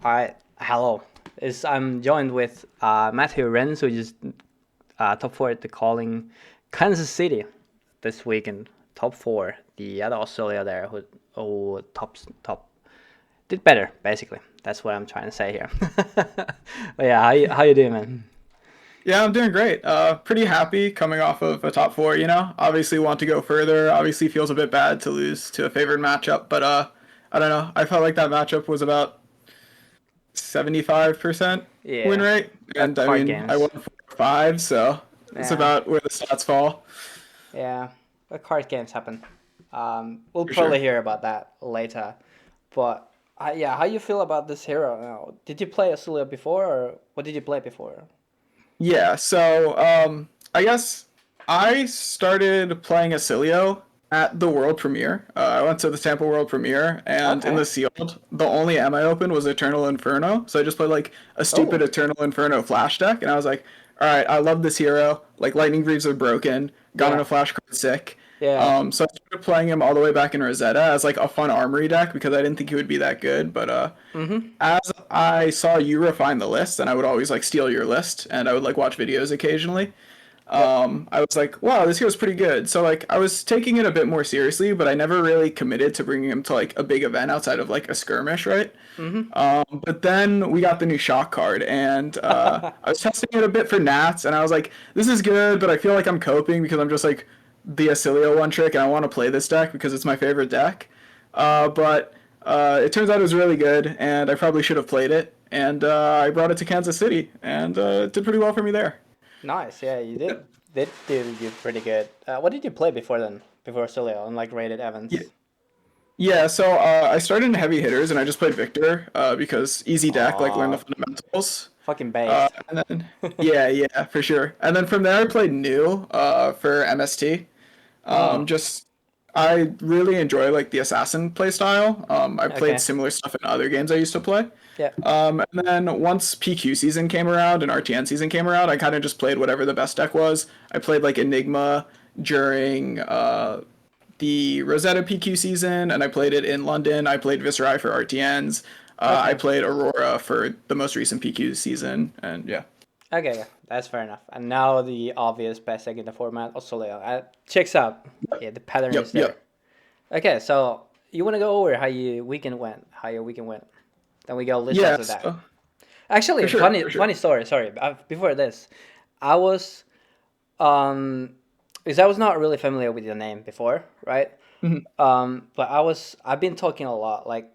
Alright, hello. I'm joined with Matthew Renz, who just top four at the calling Kansas City this weekend. Top four. The other Australia there who top did better, basically. That's what I'm trying to say here. But yeah, how you doing, man? Yeah, I'm doing great. Pretty happy coming off of a top four, you know. Obviously want to go further. Obviously feels a bit bad to lose to a favored matchup, but I don't know. I felt like that matchup was about 75% win Yeah, rate. that And I card mean, I won games. 4-5, so it's Yeah, about where the stats fall yeah, the card games happen. We'll for probably sure. hear about that later. But yeah, how you feel about this hero now? Did you play Azulia before, or what did you play before? Yeah, so I guess I started playing Ailio at the world premiere. I went to the Tampa world premiere, and in Okay. the sealed, the only M I opened was Eternal Inferno. So I just played like a stupid Oh, Eternal Inferno flash deck, and I was like, all right, I love this hero. Like Lightning Greaves are broken. Got in yeah, a flash card sick. yeah. So I started playing him all the way back in Rosetta as like a fun armory deck because I didn't think he would be that good, but Mm-hmm. as I saw you refine the list, and I would always like steal your list, and I would like watch videos occasionally. Yep. I was like, wow, this hero's pretty good. So like, I was taking it a bit more seriously, but I never really committed to bringing him to like a big event outside of like a skirmish, right? Mm-hmm. But then we got the new shock card, and I was testing it a bit for Nats, and I was like, this is good, but I feel like I'm coping because I'm just like the Acilio one trick, and I want to play this deck because it's my favorite deck. But it turns out it was really good, and I probably should have played it. And I brought it to Kansas City, and it did pretty well for me there. Nice. Yeah, you did pretty good. What did you play before then? Before Solio on like rated Yeah, events? yeah. So I started in heavy hitters, and I just played Victor because easy deck, like learn the Oh, fundamentals. fucking based. And then yeah, for sure. And then from there, I played new for MST. Mm. Just I really enjoy like the assassin play style. I played Okay. similar stuff in other games I used to play. Yeah. And then once PQ season came around and RTN season came around, I kind of just played whatever the best deck was. I played like Enigma during the Rosetta PQ season, and I played it in London. I played Viserai for RTNs. I Okay. played Aurora for the most recent PQ season, and yeah. Okay. Yeah, that's fair enough. And now the obvious best deck in the format, Solio. Checks out. Yeah, the pattern is Yep, there. yep. Okay, so you want to go over how your weekend went? Then we go list Yeah, after that. so, Actually, for sure, funny for sure. funny story. Sorry, before this, I was um, because I was not really familiar with your name before, right? Mhm. But I've been talking a lot like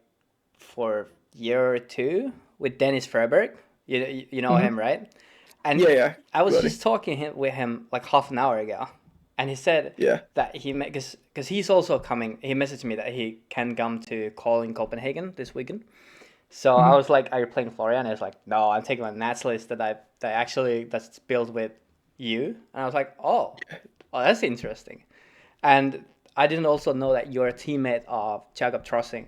for a year or two with Dennis Freiberg. You know him, Mhm. right? And Yeah, yeah, I was buddy. just talking with him like half an hour ago, and he said Yeah. that because he's also coming. He messaged me that he can come to call in Copenhagen this weekend. So I Mhm. was like, "Are you playing Florian?" And he's like, "No, I'm taking my Nats list that's built with you." And I was like, "Oh, that's interesting." And I didn't also know that you're a teammate of Jacob Trossing,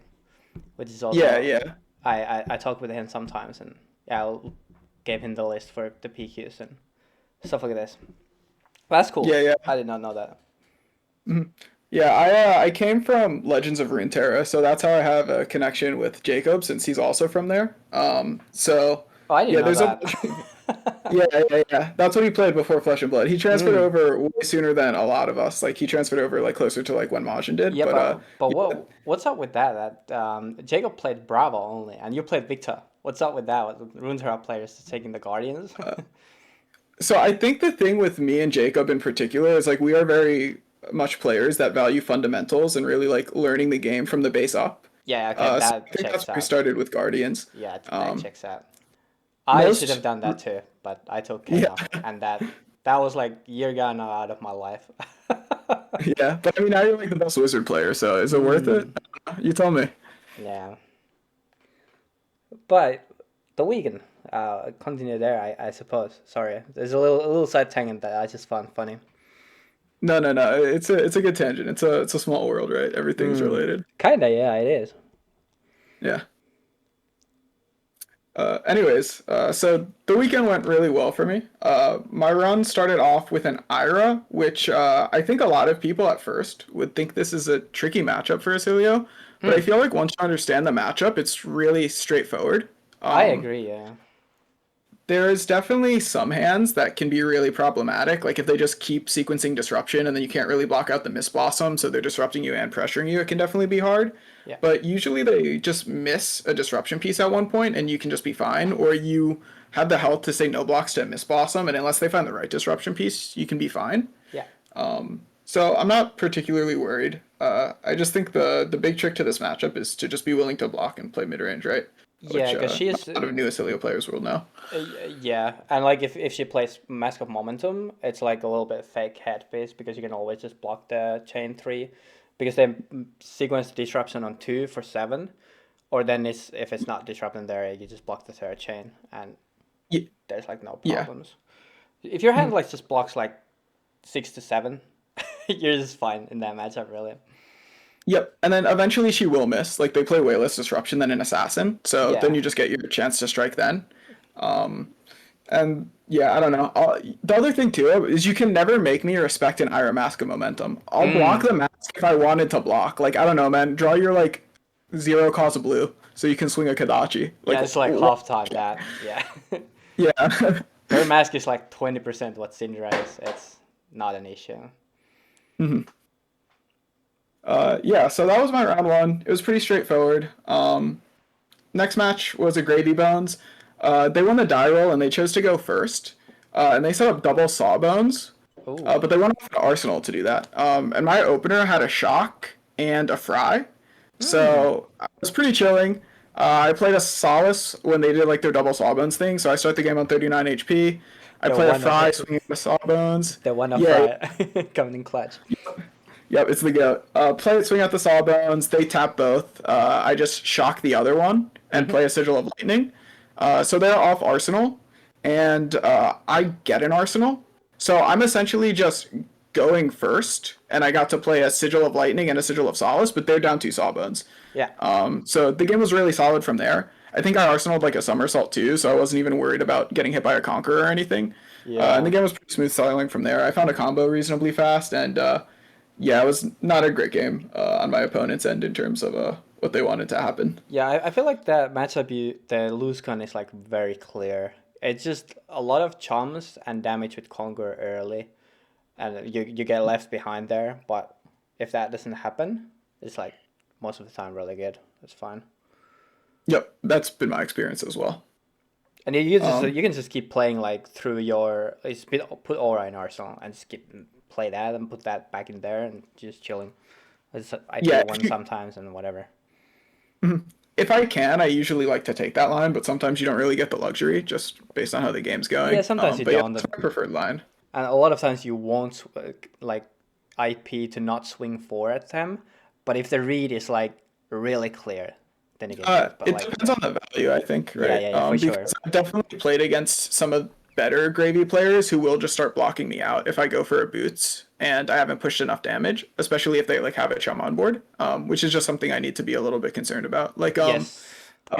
which is Yeah, also yeah. I talk with him sometimes, and yeah, I gave him the list for the PQs and stuff like this. But that's cool. Yeah, yeah. I did not know that. Mhm. Yeah, I came from Legends of Runeterra, so that's how I have a connection with Jacob since he's also from there. So Oh, I didn't yeah, know there's a that. bunch of yeah. That's what he played before Flesh and Blood. He transferred Mm. over way sooner than a lot of us. Like he transferred over like closer to like when Majin did. Yeah, But but yeah, what's up with that? That Jacob played Bravo only, and you played Victor. What's up with that? With Runeterra players taking the Guardians? so I think the thing with me and Jacob in particular is like we are very much players that value fundamentals and really like learning the game from the base up. Yeah, okay, So I that think that's checks where we out. started with Guardians. Yeah, that Um, checks out. I should have most done that too, but I took yeah, KO, and that was like year gone out of my life. yeah, but I mean now you're like the best wizard player, so is it worth it? Hmm. You tell me. Yeah, but the weekend. Continue there, I suppose. Sorry, there's a little side tangent that I just found funny. No, no, no. It's a good tangent. It's a small world, right? Everything's Hmm. related. Kinda, yeah, it is. Yeah. Anyways, so the weekend went really well for me. My run started off with an Ira, which I think a lot of people at first would think this is a tricky matchup for Acilio, but I Hmm. feel like once you understand the matchup, it's really straightforward. I agree. Yeah. There's definitely some hands that can be really problematic. Like if they just keep sequencing disruption and then you can't really block out the miss blossom, so they're disrupting you and pressuring you, it can definitely be hard. Yeah. But usually they just miss a disruption piece at one point and you can just be fine, or you have the health to say no blocks to miss blossom, and unless they find the right disruption piece, you can be fine. Yeah. So I'm not particularly worried. I just think the big trick to this matchup is to just be willing to block and play mid range, right? Yeah, Which because she is. a lot of new Asilio players will know. Yeah, and like if she plays Mask of Momentum, it's like a little bit fake headpiece because you can always just block the chain 3, because they sequence disruption on 2 for 7, or then if it's not disrupting there, you just block the third chain and Yeah, there's like no yeah. problems. If your hand like just blocks like 6 to 7, you're just fine in that matchup, really. Yep, and then eventually she will miss. Like they play way less disruption than an assassin, so then Yeah. you just get your chance to strike then. Um, and yeah, I don't know. The other thing too is you can never make me respect an Ira Mask of Momentum. I'll block the mask if I wanted to block. Like I don't know, man. Draw your like 0 cost blue so you can swing a Kadachi. Like Yeah, it's like half time that. Yeah. yeah. Her mask is like 20% what Syndra is. It's not an issue. Yeah, so that was my round one. It was pretty straightforward. Next match was a Gravy Bones. They won the die roll and they chose to go first. And they set up double Sawbones, Ooh. but they went off to Arsenal to do that. And my opener had a Shock and a Fry. So I was pretty chilling. I played a Solace when they did like their double Sawbones thing, so I start the game on 39 HP. I The play a one of Fry it. swinging the Sawbones. The one of Yeah, coming in clutch. yep, it's the goat. Play it, swing out the Sawbones. They tap both. I just shock the other one and play a Sigil of Lightning. So they're off Arsenal, and I get an Arsenal. So I'm essentially just going first, and I got to play a Sigil of Lightning and a Sigil of Solace, but they're down 2 Sawbones. Yeah. So the game was really solid from there. I think I arsenaled like a somersault too, so I wasn't even worried about getting hit by a Conqueror or anything. Yeah. And the game was pretty smooth sailing from there. I found a combo reasonably fast, and yeah, it was not a great game on my opponent's end in terms of what they wanted to happen. Yeah, I feel like that matchup the lose con is like very clear. It's just a lot of chums and damage with Conqueror early, and you get left behind there. But if that doesn't happen, it's like most of the time really good. It's fine. Yep, that's been my experience as well. And you can just keep playing like through your put Aura in Arsenal and just keep play that and put that back in there and just chilling. I do Yeah, one sometimes and whatever. if I can, I usually like to take that line, but sometimes you don't really get the luxury just based on how the game's going. Yeah, sometimes you but yeah, don't. that's my preferred line. And a lot of times you won't like IP to not swing 4 at them, but if the read is like really clear, then you get it. But It like depends on the value, I think, right? yeah, for sure. Because I've definitely played against some of better gravy players who will just start blocking me out if I go for a boots and I haven't pushed enough damage, especially if they like have a chum on board, which is just something I need to be a little bit concerned about. Like, yes.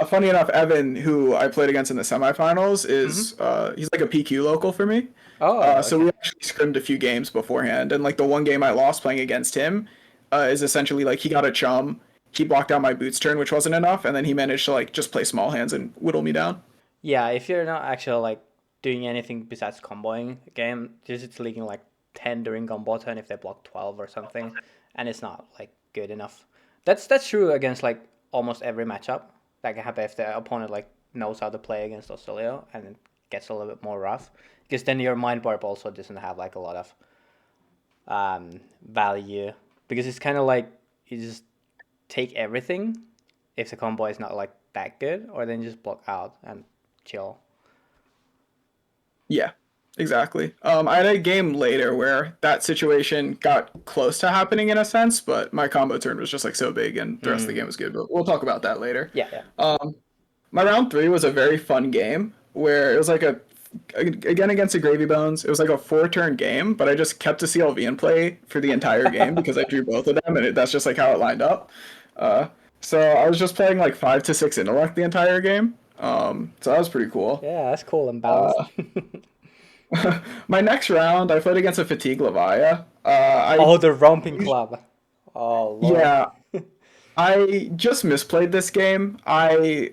funny enough, Evan, who I played against in the semifinals, is he's like a PQ local for me. Oh, So we actually scrimmed a few games beforehand, and like the one game I lost playing against him is essentially like he got a chum, he blocked out my boots turn, which wasn't enough, and then he managed to like just play small hands and whittle me down. yeah, if you're not actually like doing anything besides comboing the game, just it's leaking like 10 during combo turn if they block 12 or something, and it's not like good enough. That's true against like almost every matchup. That can happen if the opponent like knows how to play against Ailio and it gets a little bit more rough, because then your mind warp also doesn't have like a lot of value, because it's kind of like you just take everything if the combo is not like that good, or then just block out and chill. Yeah, exactly. I had a game later where that situation got close to happening in a sense, but my combo turn was just like so big and the rest of the game was good. But we'll talk about that later. Yeah. My round 3 was a very fun game where it was like again against the Gravy Bones. It was like a 4-turn game, but I just kept a CLV in play for the entire game because I drew both of them, and that's just like how it lined up. So I was just playing like 5 to 6 intellect the entire game. So that was pretty cool. Yeah, that's cool and balanced. My next round, I played against a Fatigue Levia. Oh, the Romping Club. Oh, Lord. Yeah, I just misplayed this game. I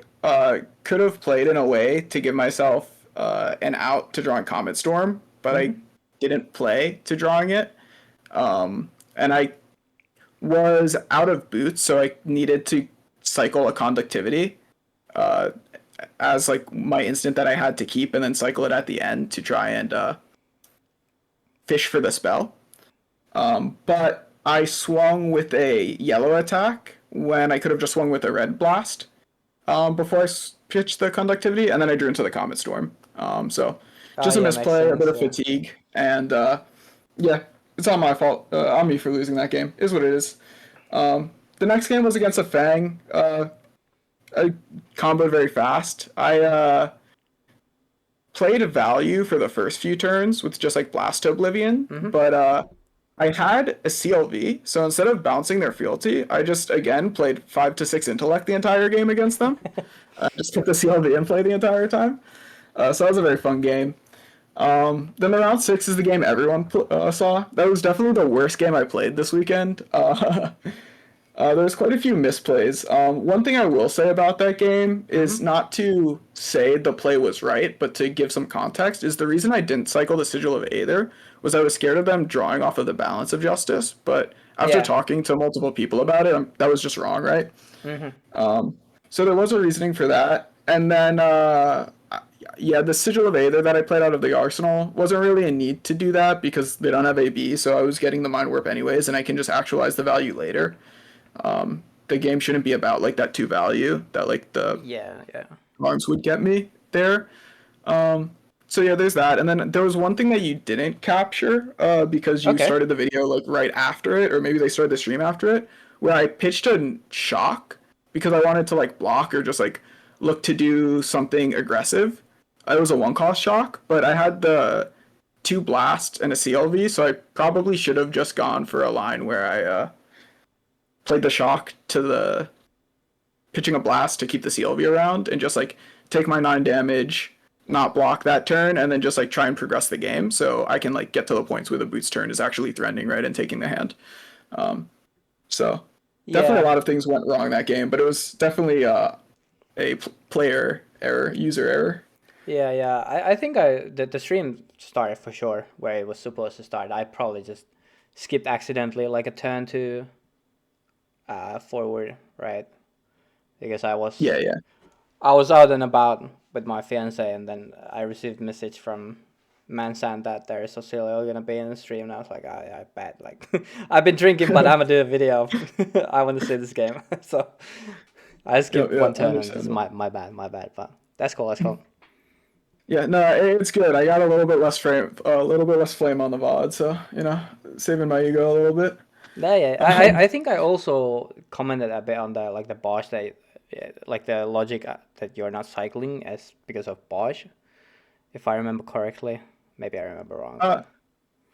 could have played in a way to give myself an out to drawing Comet Storm, but I Hmm. didn't play to drawing it. And I was out of boots, so I needed to cycle a conductivity uh, as like my instant that I had to keep, and then cycle it at the end to try and fish for the spell. But I swung with a yellow attack when I could have just swung with a red blast before I pitched the conductivity, and then I drew into the Comet Storm. So Oh just a yeah, makes misplay, a bit sense. of Yeah. fatigue, and yeah, it's not my fault. On me for losing that game. Is what it is. The next game was against a Fang. I comboed very fast. I played a value for the first few turns with just like Blast to Oblivion, Hmm. but I had a CLV, so instead of bouncing their fealty, I just again played 5 to 6 intellect the entire game against them. Just took the CLV and played the entire time. So that was a very fun game. Then the round six is the game everyone saw. That was definitely the worst game I played this weekend. There's quite a few misplays. One thing I will say about that game is Hmm. not to say the play was right, but to give some context, is the reason I didn't cycle the Sigil of Aether was I was scared of them drawing off of the Balance of Justice. But after Yeah. talking to multiple people about it, that was just wrong, right? Hmm. So there was a reasoning for that. And then, yeah, the Sigil of Aether that I played out of the Arsenal wasn't really a need to do that because they don't have AB, so I was getting the Mind Warp anyways, and I can just actualize the value later. The game shouldn't be about like that two value that like the Yeah. Yeah. arms would get me there. So yeah, there's that. And then there was one thing that you didn't capture because you Okay. started the video like right after it, or maybe they started the stream after it, where I pitched a shock because I wanted to like block or just like look to do something aggressive. It was a one cost shock, but I had the two blast and a CLV, so I probably should have just gone for a line where I played the shock to the pitching a blast to keep the CLV around and just like take my 9 damage, not block that turn, and then just like try and progress the game so I can like get to the points where the boots turn is actually threatening, right, and taking the hand. So definitely a Yeah. lot of things went wrong that game, but it was definitely a player error, user error. Yeah. Yeah. I think the stream started for sure where it was supposed to start. I probably just skipped accidentally like a turn to forward, right? Because Yeah, yeah. I was out and about with my fiance, and then I received a message from Mansan that there is a serial gonna be in the stream, and I was like, I bet. Like, I've been drinking, but I'm gonna do a video. I want to see this game, so I Yep, skipped one yep, turn, and it's understandable. my bad. But that's cool. That's cool. Yeah, no, it's good. I got a little bit less frame, a little bit less flame on the VOD, so saving my ego a little bit. Yeah, yeah. Um, I think I also commented a bit on the like the Bosch that, yeah, like the logic that you're not cycling as because of Bosch, if I remember correctly. Maybe I remember wrong, uh, but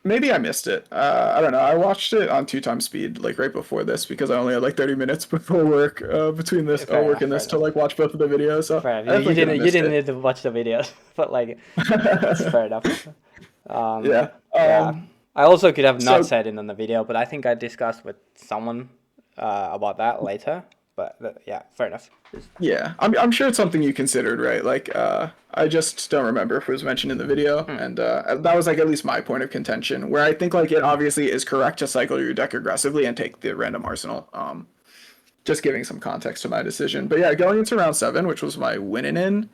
Maybe I missed it. I don't know. I watched it on 2 times speed, like right before this, because I only had like 30 minutes before work, between this fair work enough, and fair this to enough. like watch both of the videos. So Fair enough. I definitely could have You missed didn't it. need to watch the videos, but like it's fair enough. Yeah. Yeah. I also could have not So said it in the video, but I think I discussed with someone about that later. But yeah, fair enough. yeah, I'm sure it's something you considered, right? Like, I just don't remember if it was mentioned in the video, Hmm. and that was like at least my point of contention, where I think like it obviously is correct to cycle your deck aggressively and take the random arsenal. Just giving some context to my decision. But yeah, going into round seven, which was my winning in,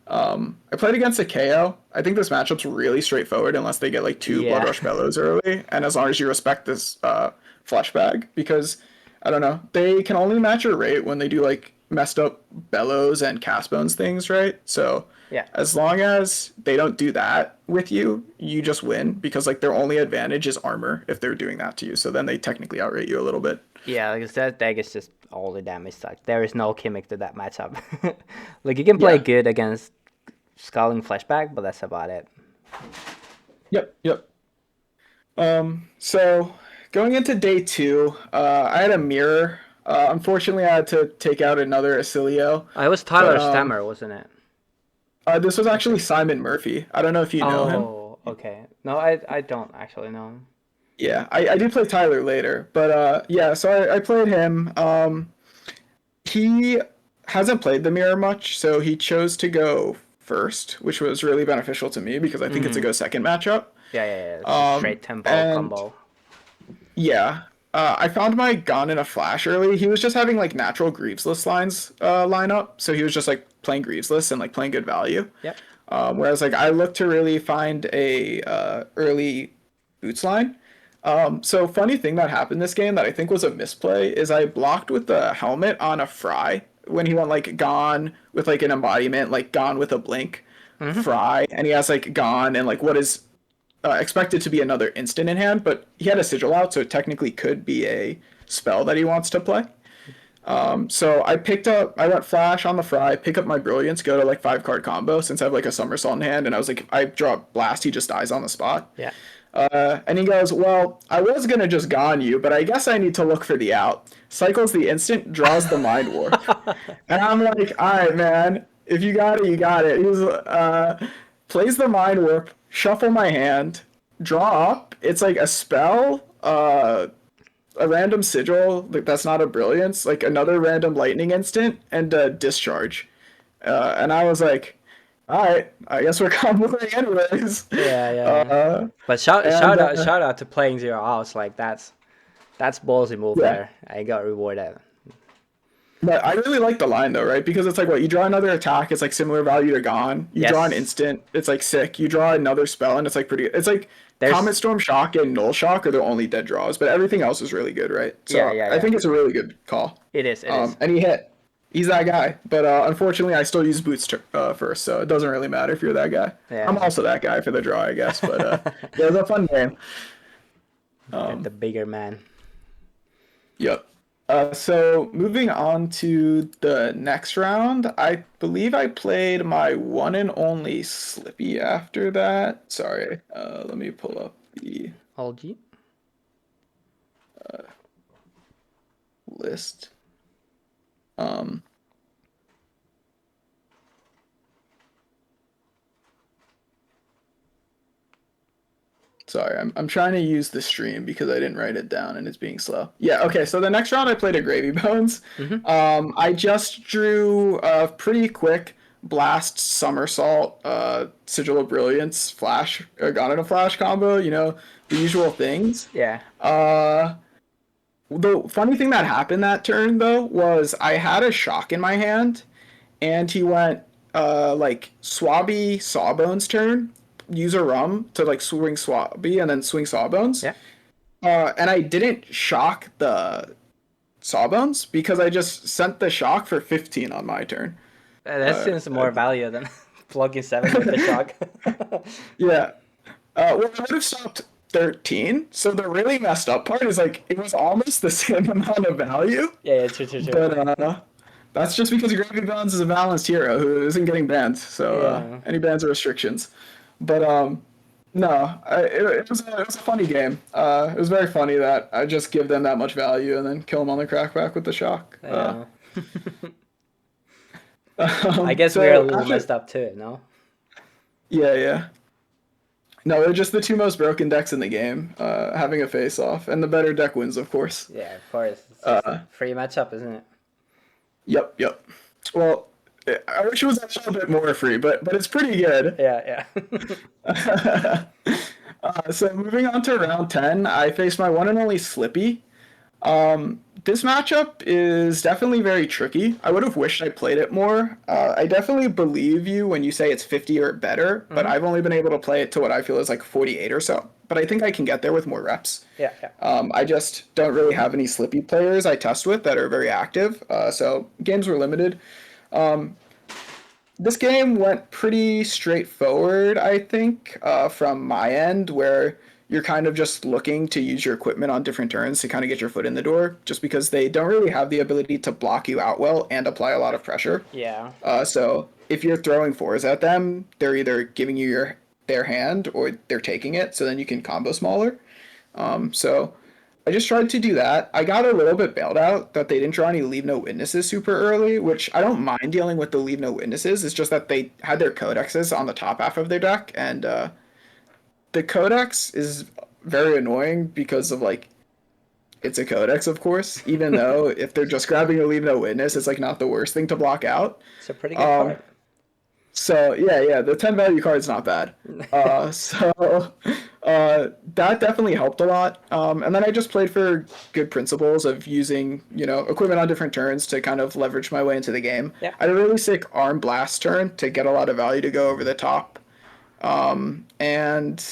I played against a KO. I think this matchup's really straightforward unless they get like two Blood Yeah. Rush Bellows early, and as long as you respect this flesh bag, because I don't know, they can only match your rate when they do like messed up Bellows and Cast Bones things, right? So Yeah. as long as they don't do that with you, you just win because like their only advantage is armor if they're doing that to you. So then they technically outrate you a little bit. Yeah, because that deck is just all the damage sucks. There is no gimmick to that matchup. Like you can play Yeah. good against Scalding Flashback, but that's about it. Yep. Yep. So going into day two, I had a mirror. Unfortunately, I had to take out another Asilio, It was but Tyler Stammer, wasn't it? this was I actually think. Simon Murphy. I don't know if you know him. Oh, okay. No, I don't actually know. Yeah, I did play Tyler later, but yeah, so I played him. He hasn't played the mirror much, so he chose to go first, which was really beneficial to me because I think it's a Mm-hmm. go second matchup. Yeah, yeah, yeah. It's a straight tempo And combo. yeah, I found my gun in a flash early. He was just having like natural Greavesless lines line up, so he was just like playing Greavesless and like playing good value. Yep. Whereas like I look to really find a early boots line. So funny thing that happened this game that I think was a misplay is I blocked with the helmet on a fry when he went like gone with like an embodiment, like gone with a blink Mm-hmm. fry, and he has like gone and like what is expected to be another instant in hand, but he had a sigil out, so it technically could be a spell that he wants to play. So I went flash on the fry, pick up my brilliance, go to like 5 card combo since I have like a somersault in hand, and I was like, I draw blast, he just dies on the spot. Yeah. And he goes, well, I was gonna just gone you, but I guess I need to look for the out. Cycles the instant, draws the mind warp, and I'm like, all right, man, if you got it, you got it. He was plays the mind warp, shuffle my hand, draw up. It's like a spell, a random sigil that's not a brilliance, like another random lightning instant, and a discharge. And I was like, all right, I guess we're comboing anyways. Yeah, yeah. Uh, But shout and shout out shout out to playing zero outs. Like that's ballsy move yeah, there. I got rewarded. but I really like the line though, right? Because it's like what you draw another attack, it's like similar value to Gone. You draw an Yes. instant, it's like sick. You draw another spell, and it's like pretty. It's like Comet There's Storm Shock and Null Shock are the only dead draws, but everything else is really good, right? yeah, So yeah, I yeah. think it's a really good call. It is. It is. And he hit. He's that guy. But unfortunately, I still use boots first, so it doesn't really matter if you're that guy. I'm Yeah. also that guy for the draw, I guess. But yeah, it was a fun game. The bigger man. Yep. So moving on to the next round, I believe I played my one and only Slippy after that. Sorry, let me pull up the All G. list. Um, Sorry, I'm trying to use the stream because I didn't write it down and it's being slow. Yeah, okay, so the next round I played a Gravy Bones. Mm-hmm. I just drew a pretty quick blast somersault, sigil of brilliance, flash, got in a flash combo, the usual things. Yeah. The funny thing that happened that turn though was I had a shock in my hand and he went like Swabby Sawbones turn, use a rum to like swing Swabby and then swing Sawbones. Yeah. And I didn't shock the Sawbones because I just sent the shock for 15 on my turn. That seems more value than plugging 7 with the shock. Yeah. Well, I would have stopped 13. So the really messed up part is like it was almost the same amount of value. Yeah, yeah, true, true, true. But that's just because Gravy Bones is a balanced hero who isn't getting banned. So Yeah. any bans or restrictions. But no, it was it was a funny game. It was very funny that I just give them that much value and then kill them on the crackback with the shock. Yeah. I guess So we're a little after- messed up too, no? Yeah, yeah. No, they're just the two most broken decks in the game, having a face off, and the better deck wins, of course. Yeah, of course. It's just a free matchup, isn't it? Yep, yep. Well, I wish it was a little bit more free, but it's pretty good. Yeah, yeah. So moving on to round 10, I faced my one and only Slippy. This matchup is definitely very tricky. I would have wished I played it more. I definitely believe you when you say it's 50 or better, but I've only been able to play it to what I feel is like 48 or so. But I think I can get there with more reps. Yeah, yeah. I just don't really have any Slippy players I test with that are very active, so games were limited. This game went pretty straightforward, I think, from my end, where you're kind of just looking to use your equipment on different turns to kind of get your foot in the door, just because they don't really have the ability to block you out well and apply a lot of pressure. Yeah. So if you're throwing fours at them, they're either giving you their hand or they're taking it, so then you can combo smaller. So I just tried to do that. I got a little bit bailed out that they didn't draw any leave no witnesses super early, which I don't mind dealing with the leave no witnesses. It's just that they had their codexes on the top half of their deck, and the codex is very annoying because of like it's a codex, of course, even though if they're just grabbing a leave no witness, it's like not the worst thing to block out. It's a pretty good Um, card. so yeah, the 10 value card's not bad. So that definitely helped a lot. And then I just played for good principles of using, equipment on different turns to kind of leverage my way into the game. Yeah, I had a really sick arm blast turn to get a lot of value to go over the top. And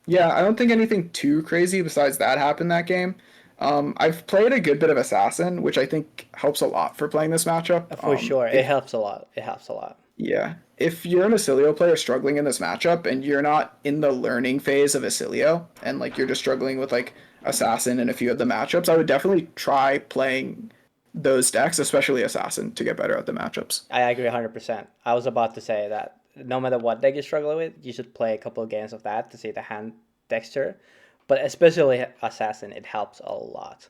yeah, I don't think anything too crazy besides that happened that game. I've played a good bit of Assassin, which I think helps a lot for playing this matchup. for sure. It If helps a lot. It helps a lot. Yeah, if you're an Asilio player struggling in this matchup and you're not in the learning phase of Asilio and like you're just struggling with like Assassin and a few of the matchups, I would definitely try playing those decks, especially Assassin, to get better at the matchups. I agree 100%. I was about to say that no matter what deck you're struggling with, you should play a couple of games of that to see the hand texture. But especially Assassin, it helps a lot.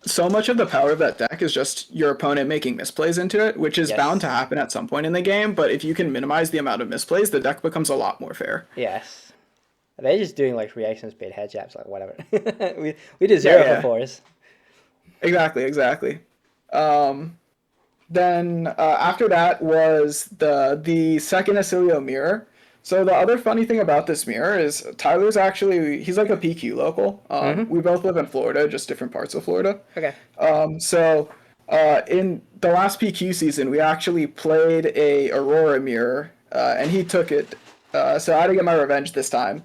So much of the power of that deck is just your opponent making misplays into it, which is bound to Yes. happen at some point in the game. But if you can minimize the amount of misplays, the deck becomes a lot more fair. Yes. They're just doing like reaction speed head jabs, like whatever. we do Yeah, zero for yeah, force. exactly. Um, then after that was the second Asilio mirror. So the other funny thing about this mirror is Tyler's actually he's like a PQ local. Mm-hmm. We both live in Florida, just different parts of Florida. Okay. So in the last PQ season, we actually played a Aurora mirror, and he took it. So I had to get my revenge this time.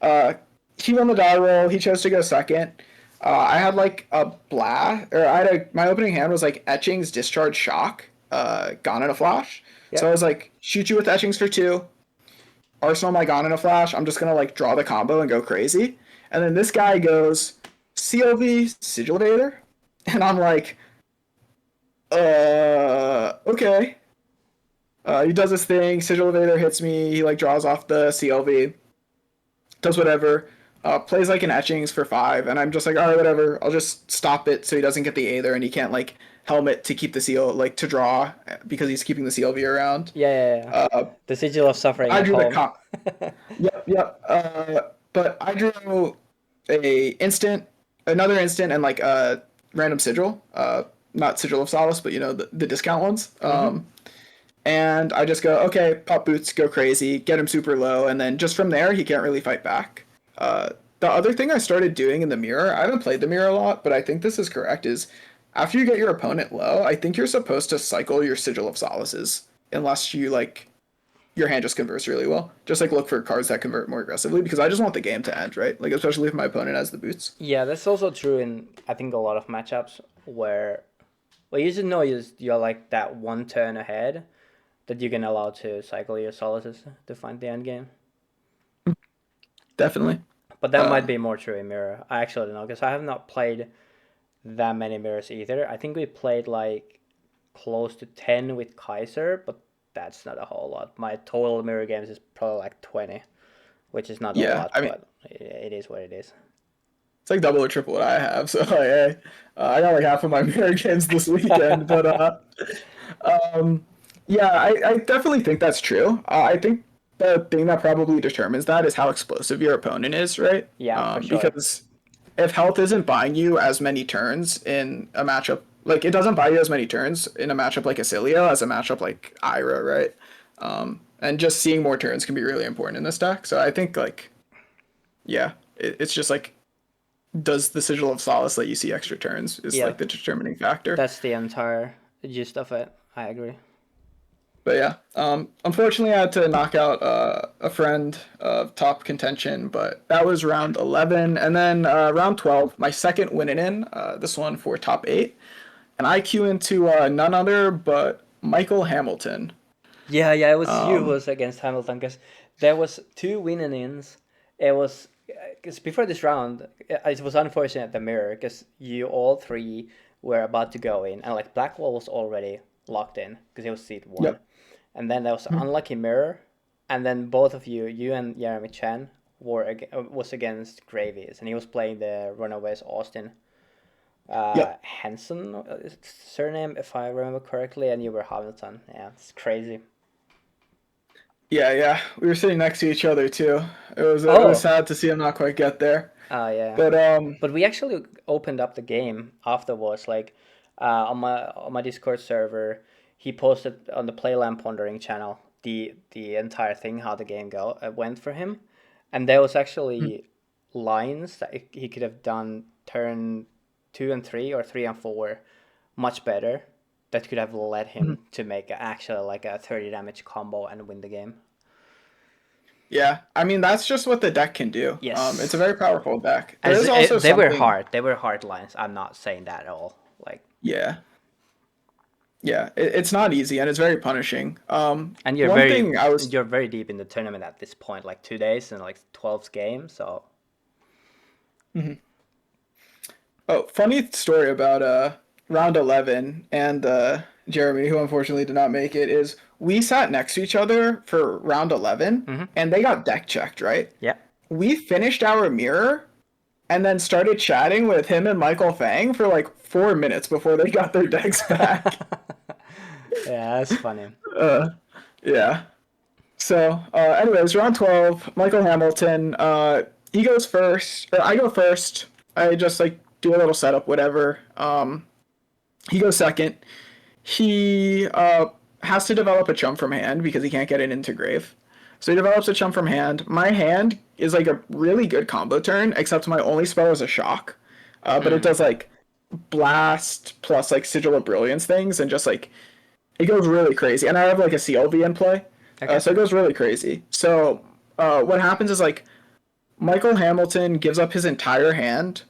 Uh, he won the die roll. He chose to go second. I had like a blast, or my opening hand was like Etchings, Discharge, Shock, Gone in a Flash. So I Yep. was like, shoot you with Etchings for two. Arsenal my Gone in a Flash. I'm just gonna like draw the combo and go crazy. And then this guy goes CLV Sigil Vader, and I'm like, okay. He does his thing. Sigil Vader hits me. He like draws off the CLV, does whatever. Plays like an etchings for five, and I'm just like, all right, whatever. I'll just stop it so he doesn't get the Aether and he can't like helmet to keep the seal like to draw because he's keeping the CLV around. Yeah. Uh, The sigil of suffering I at drew the home. comp. Yep. But I drew a instant, another instant, and like a random sigil. Not sigil of solace, but the discount ones. Mm-hmm. And I just go, okay, pop boots, go crazy, get him super low, and then just from there he can't really fight back. Uh, the other thing I started doing in the mirror, I haven't played the mirror a lot, but I think this is correct, is after you get your opponent low, I think you're supposed to cycle your sigil of solaces, unless you like your hand just converts really well. Just like look for cards that convert more aggressively because I just want the game to end, right? Like especially if my opponent has the boots. Yeah, that's also true in I think a lot of matchups where well you should know you're like that one turn ahead that you can allow to cycle your solaces to find the end game. Definitely. But that might Uh, be more true in mirror. I actually don't know because I have not played that many mirrors either. I think we played like close to 10 with Kaiser, but that's not a whole lot. My total mirror games is probably like 20, which is not a yeah, lot, I mean but it is what it is. it's like double or triple what I have. So like, hey, I got like half of my mirror games this weekend, but um, yeah, I definitely think that's true. I think the thing that probably determines that is how explosive your opponent is, right? Yeah, for sure. Because if health isn't buying you as many turns in a matchup, like it doesn't buy you as many turns in a matchup like Acilio as a matchup like Ira, right? And just seeing more turns can be really important in this deck. So I think like, yeah, it's just like, does the Sigil of Solace let you see extra turns is Yeah, like the determining factor. that's the entire gist of it. I agree. But yeah, unfortunately, I had to knock out a friend of top contention, but that was round 11. And then round 12, my second win in, this one for top 8. And I queue into none other but Michael Hamilton. Yeah, it was you who Um, was against Hamilton because there was two winning ins. It was because before this round, it was unfortunate the mirror because you all three were about to go in, and like Blackwall was already locked in because it was seat one, yep. and then there was unlucky mirror, and then both of you and Jeremy Chen was against Gravies, and he was playing the Runaways Austin Yep. Hansen is his surname if I remember correctly, and you were Hamilton. Yeah, it's crazy. Yeah. We were sitting next to each other too. It was Oh, sad to see him not quite get there. yeah. But But we actually opened up the game afterwards. Like, on my Discord server, he posted on the Playland Pondering channel the entire thing, how the game went for him, and there was actually lines that he could have done turn 2 and 3 or 3 and 4 much better. That could have led him to make actually like a 30 damage combo and win the game. yeah, I mean that's just what the deck can do. It's a Yes. very powerful deck. There As is also they were something. hard. They were hard lines. I'm not saying that at all. Like, Yeah, yeah. It's not easy and it's very punishing. and One thing I was. you're very deep in the tournament at this point, like 2 days and like 12 games. So Oh, funny story about round 11 and Jeremy, who unfortunately did not make it, is we sat next to each other for round 11 and they got deck checked, right? yeah, We finished our mirror and then started chatting with him and Michael Fang for like 4 minutes before they got their decks back. yeah, that's funny. Yeah. So, anyways, round 12, Michael Hamilton, he goes first, or I go first. I just like do a little setup, whatever. He goes second. He has to develop a chum from hand because he can't get it into grave. So he develops a chum from hand. My hand is like a really good combo turn, except my only spell is a shock. But it does like blast plus like sigil of brilliance things, and just like it goes really crazy. And I have like a CLV in play, Okay. so it goes really crazy. So what happens is like Michael Hamilton gives up his entire hand,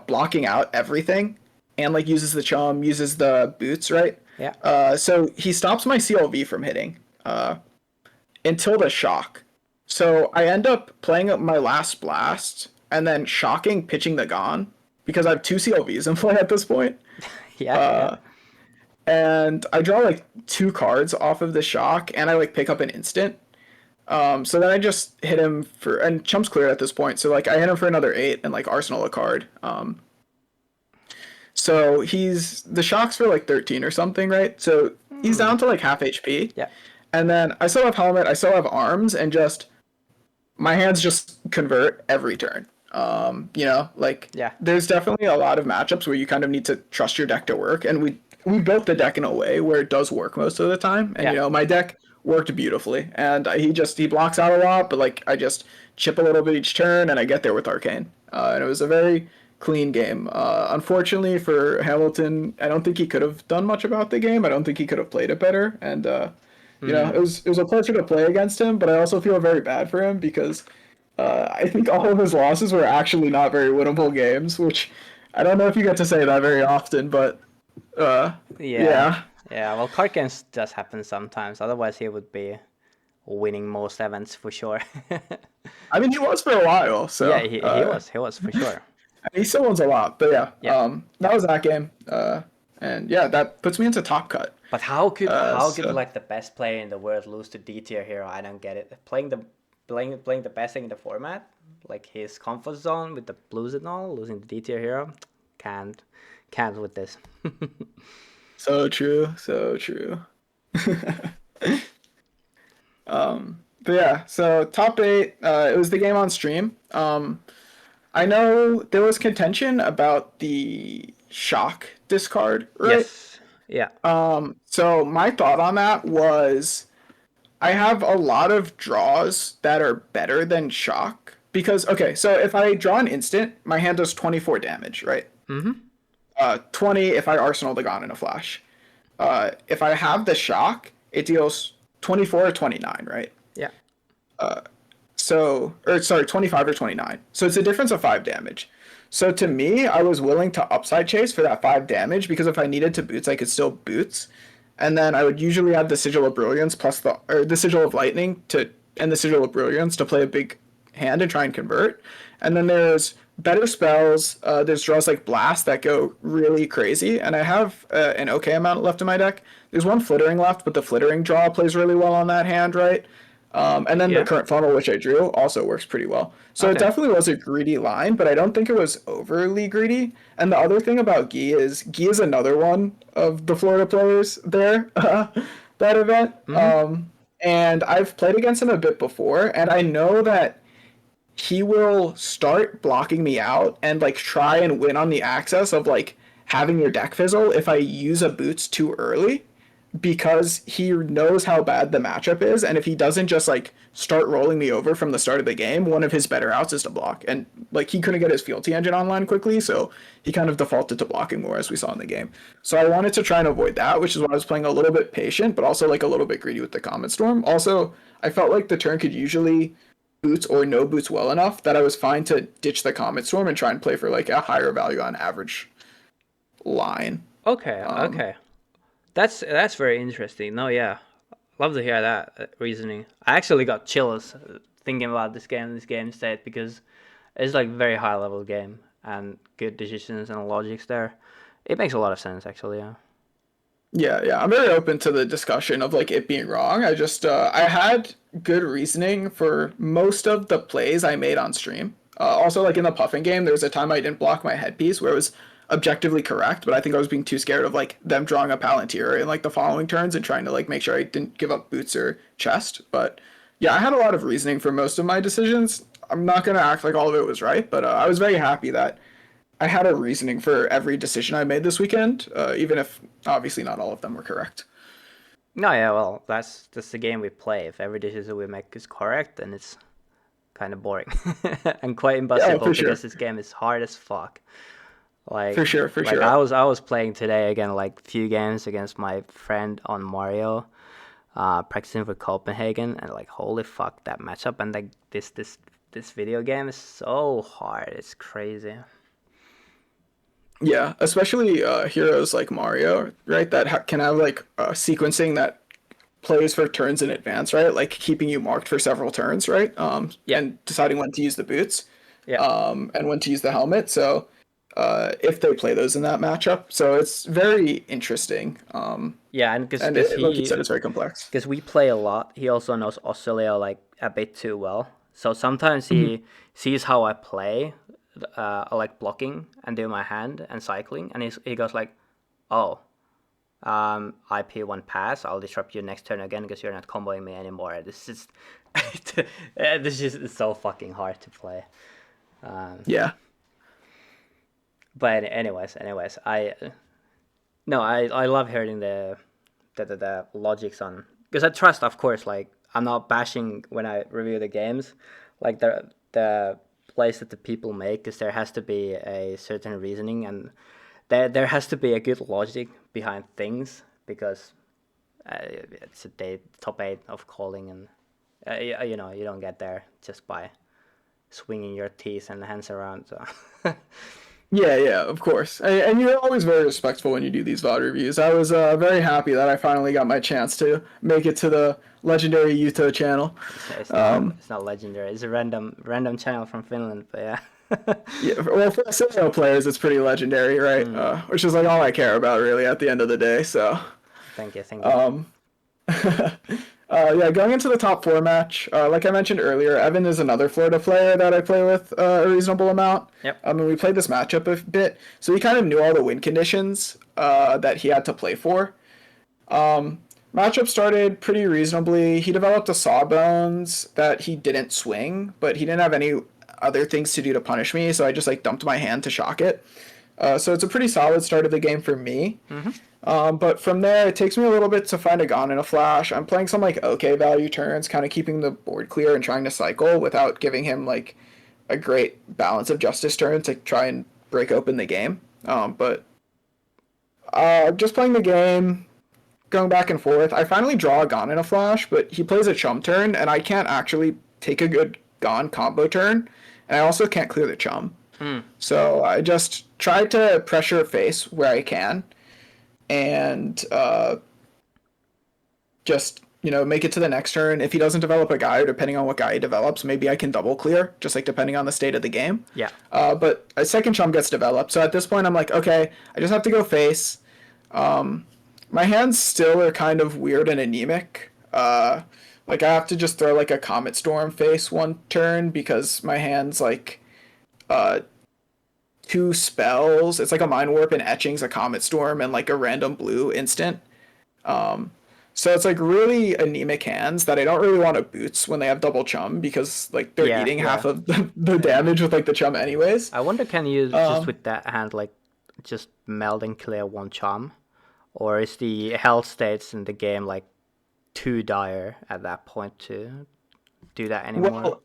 blocking out everything, and like uses the chum, uses the boots, right? Yeah. So he stops my CLV from hitting until the shock. So I end up playing up my last blast and then shocking, pitching the Gon because I have two CLVs in play at this point. Yeah. And I draw like two cards off of the shock and I like pick up an instant. So then I just hit him for, and Chump's clear at this point. So like I hit him for another 8 and like Arsenal a card. So he's, the shock's for like 13 or something, right? So he's down to like half HP. Yeah. And then I still have helmet, I still have arms, and just my hands just convert every turn. Like Yeah. there's definitely a lot of matchups where you kind of need to trust your deck to work, and we built the deck in a way where it does work most of the time. And Yeah. my deck worked beautifully, and he blocks out a lot, but like I just chip a little bit each turn, and I get there with Arcane, and it was a very clean game. Unfortunately for Hamilton, I don't think he could have done much about the game. I don't think he could have played it better, and it was a pleasure to play against him, but I also feel very bad for him because I think all of his losses were actually not very winnable games, which I don't know if you get to say that very often, but Yeah. yeah. Yeah. Well, card games does happen sometimes. Otherwise, he would be winning most events for sure. I mean, he was for a while, so Yeah, he was for sure. he still wins a lot. But yeah, Yeah. that was that game, and yeah, that puts me into top cut. But how could So like the best player in the world lose to D tier hero? I don't get it. Playing the best thing in the format, like his comfort zone with the blues and all, losing the D tier hero, can't with this. so true, so true. But yeah, so top 8. It was the game on stream. I know there was contention about the shock discard, right? Yes. Yeah. So my thought on that was I have a lot of draws that are better than shock because okay, so if I draw an instant, my hand does 24 damage, right? 20 if I arsenal the Gon in a flash. If I have the shock, it deals 24 or 29, right? Yeah. So, or sorry, 25 or 29. So it's a difference of 5 damage. So to me, I was willing to upside chase for that 5 damage because if I needed to boots, I could still boots. And then I would usually add the Sigil of Brilliance plus the Sigil of Lightning and the Sigil of Brilliance to play a big hand and try and convert. And then there's better spells. There's draws like Blast that go really crazy. And I have an okay amount left in my deck. There's one Flittering left, but the Flittering draw plays really well on that hand, right? And then the current funnel, which I drew, also works pretty well. So it Okay. definitely was a greedy line, but I don't think it was overly greedy. And the other thing about Guy is another one of the Florida players there, that event. and I've played against him a bit before, and I know that he will start blocking me out and like try and win on the access of like having your deck fizzle if I use a boots too early because he knows how bad the matchup is, and if he doesn't just like start rolling me over from the start of the game, one of his better outs is to block. And like he couldn't get his fealty engine online quickly, so he kind of defaulted to blocking more as we saw in the game. So I wanted to try and avoid that, which is why I was playing a little bit patient, but also like a little bit greedy with the Comet Storm. Also, I felt like the turn could usually boots or no boots well enough that I was fine to ditch the Comet Storm and try and play for like a higher value on average line. Okay, Um, okay. That's very interesting. No, yeah, love to hear that reasoning. I actually got chills thinking about this game state because it's like very high level game and good decisions and logics there. It makes a lot of sense actually. Yeah. Yeah, yeah. I'm very open to the discussion of like it being wrong. I just I had good reasoning for most of the plays I made on stream. Also, like in the puffing game, there was a time I didn't block my headpiece where it was objectively correct, but I think I was being too scared of like them drawing a Palantir in like the following turns and trying to like make sure I didn't give up boots or chest. But yeah, I had a lot of reasoning for most of my decisions. I'm not gonna act like all of it was right, but I was very happy that I had a reasoning for every decision I made this weekend, even if obviously not all of them were correct. No, yeah. Well, that's the game we play. If every decision we make is correct, then it's kind of boring and quite Yeah, impossible for because sure, this game is hard as fuck. for Like sure, for like sure. I was playing today again like few games against my friend on Mario, practicing for Copenhagen, and like holy fuck that matchup and like this video game is so hard. It's crazy. Yeah, especially heroes like Mario, right? That can have like sequencing that plays for turns in advance, right? Like keeping you marked for several turns, right? Yeah, And deciding when to use the boots, yeah, and when to use the helmet. So, if they play those in that matchup, so it's very interesting. yeah. And And like you said, it's very complex. because we play a lot, he also knows Australia like a bit too well. So sometimes Mhm. he sees how I play, like blocking and do my hand and cycling, and he goes like, "Oh, IP one pass. I'll disrupt you next turn again because you're not comboing me anymore." This is this is so fucking hard to play. Yeah. But anyways, I no, I love hearing the logics on because I trust, of course. Like I'm not bashing when I review the games, like the plays that the people make, because there has to be a certain reasoning and there has to be a good logic behind things because it's a top eight of calling and you don't get there just by swinging your teeth and hands around. So Yeah, yeah, of course. And you're always very respectful when you do these VOD reviews. I was very happy that I finally got my chance to make it to the legendary Yuto channel. it's not legendary. It's a random channel from Finland, but yeah. Yeah, well, for Sinnoh players, it's pretty legendary, right? Mm, Which is like all I care about really at the end of the day. So, thank you. um, yeah, going into the top four match, like I mentioned earlier, Evan is another Florida player that I play with a reasonable amount. Yep. And we played this matchup a bit, so he kind of knew all the win conditions that he had to play for. Matchup started pretty reasonably. He developed a Sawbones that he didn't swing, but he didn't have any other things to do to punish me, so I just like dumped my hand to shock it. So it's a pretty solid start of the game for me. Mm-hmm. But from there, it takes me a little bit to find a Gon and a Flash. I'm playing some like okay value turns, kind of keeping the board clear and trying to cycle without giving him like a great balance of justice turn to try and break open the game. But just playing the game, going back and forth. I finally draw a Gon and a Flash, but he plays a Chum turn, and I can't actually take a good Gon combo turn, and I also can't clear the Chum. Mm. So I just try to pressure face where I can, and just make it to the next turn. If he doesn't develop a guy, or depending on what guy he develops, maybe I can double clear, just like depending on the state of the game. Yeah. But a second Chum gets developed, so at this point I'm like, okay, I just have to go face. My hands still are kind of weird and anemic. Like I have to just throw like a Comet Storm face one turn because my hands like uh two spells. It's like a Mind Warp and Etching's a Comet Storm and like a random blue instant. Um, So it's like really anemic hands that I don't really want to boots when they have double chum because like they're Yeah, eating half yeah, of the yeah. damage with like the chum anyways. I wonder, can you just Um, with that hand like just meld and clear one charm, or is the health states in the game like too dire at that point to do that anymore? well,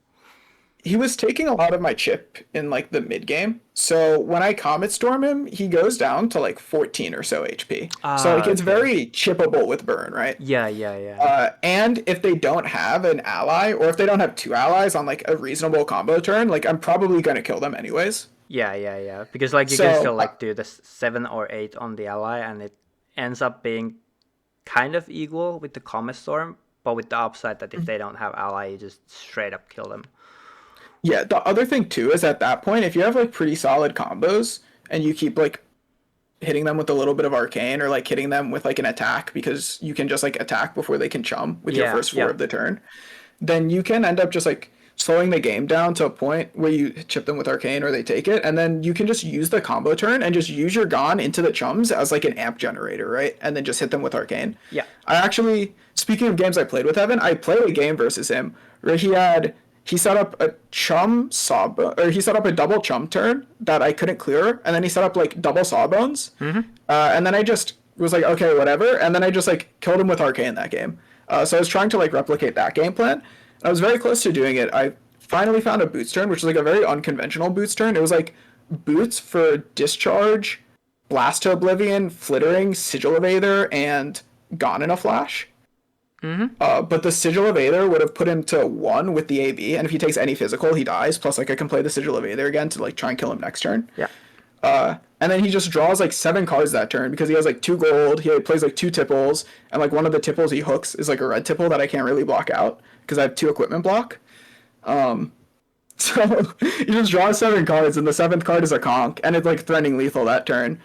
he was taking a lot of my chip in like the mid game. So when I Comet Storm him, he goes down to like 14 or so HP. So like Ah, it's okay. very chippable with burn, right? Yeah, yeah, yeah. And if they don't have an ally, or if they don't have two allies on like a reasonable combo turn, like I'm probably gonna kill them anyways. Yeah, yeah, yeah. Because like you can still So like do the 7 or 8 on the ally, and it ends up being kind of equal with the Comet Storm, but with the upside that if they don't have ally, you just straight up kill them. yeah, the other thing too is at that point, if you have like pretty solid combos and you keep like hitting them with a little bit of arcane or like hitting them with like an attack because you can just like attack before they can chum with your Yeah, first four yeah, of the turn, then you can end up just like slowing the game down to a point where you chip them with arcane or they take it, and then you can just use the combo turn and just use your Gon into the chums as like an amp generator, right? And then just hit them with arcane. yeah. I actually, speaking of games I played with Evan, I played a game versus him where he set up a chum sawbone, or he set up a double chum turn that I couldn't clear, and then he set up like double sawbones, Mm-hmm. and then I just was like, okay, whatever, and then I just like killed him with arcane that game. So I was trying to like replicate that game plan. I was very close to doing it. I finally found a boots turn, which was like a very unconventional boots turn. It was like boots for discharge, blast to oblivion, flittering, sigil of aether, and gone in a flash. Mm-hmm. But the Sigil of Aether would have put him to 1 with the AB, and if he takes any physical, he dies. Plus, like, I can play the Sigil of Aether again to, like, try and kill him next turn. Yeah. And then he just draws, like, 7 cards that turn because he has, like, 2 gold, he plays, like, 2 tipples, and, like, one of the tipples he hooks is, like, a red tipple that I can't really block out because I have 2 equipment block. So he just draws 7 cards, and the 7th card is a conk, and it's, like, threatening lethal that turn.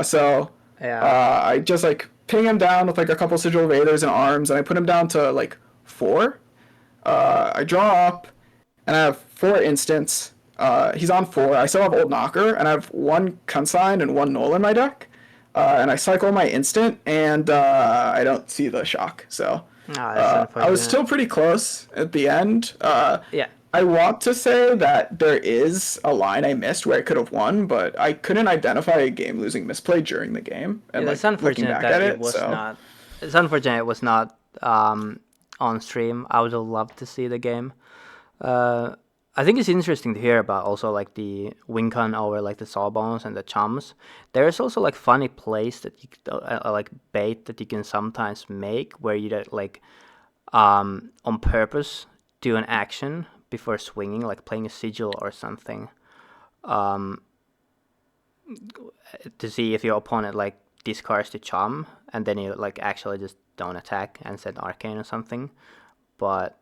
So Yeah. I just like ping him down with like a couple sigil evaders and arms, and I put him down to like 4. I draw up, and I have 4 instants. He's on 4. I still have Old Knocker, and I have 1 Consign and 1 Null in my deck. And I cycle my instant, and I don't see the shock. So Ah, that's I was unfortunate. still pretty close at the end. Yeah. I want to say that there is a line I missed where I could have won, but I couldn't identify a game-losing misplay during the game, Yeah, and like that's looking unfortunate back at that it it, was so not. It's unfortunate it was not on stream. I would have loved to see the game. Uh, I think it's interesting to hear about also like the Wincon over like the Sawbones and the Chums. There is also like funny plays that you like bait that you can sometimes make where you like on purpose do an action before swinging, like playing a sigil or something, um, to see if your opponent like discards the charm, and then you like actually just don't attack and set arcane or something. But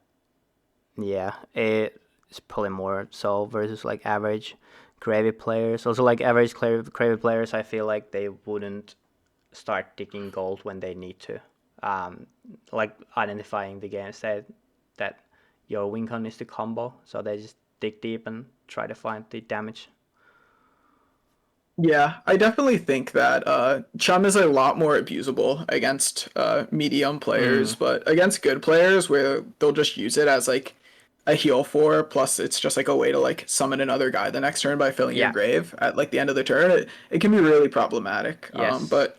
yeah, it's probably more so versus like average gravy players. Also, like average gravy players, I feel like they wouldn't start digging gold when they need to. Like identifying the games that your win con is the combo, so they just dig deep and try to find the damage. yeah, I definitely think that Chum is a lot more abusable against medium players, Mm. but against good players where they'll just use it as like a heal for, plus it's just like a way to like summon another guy the next turn by filling your Yeah. grave at like the end of the turn. It can be really problematic. Yes. But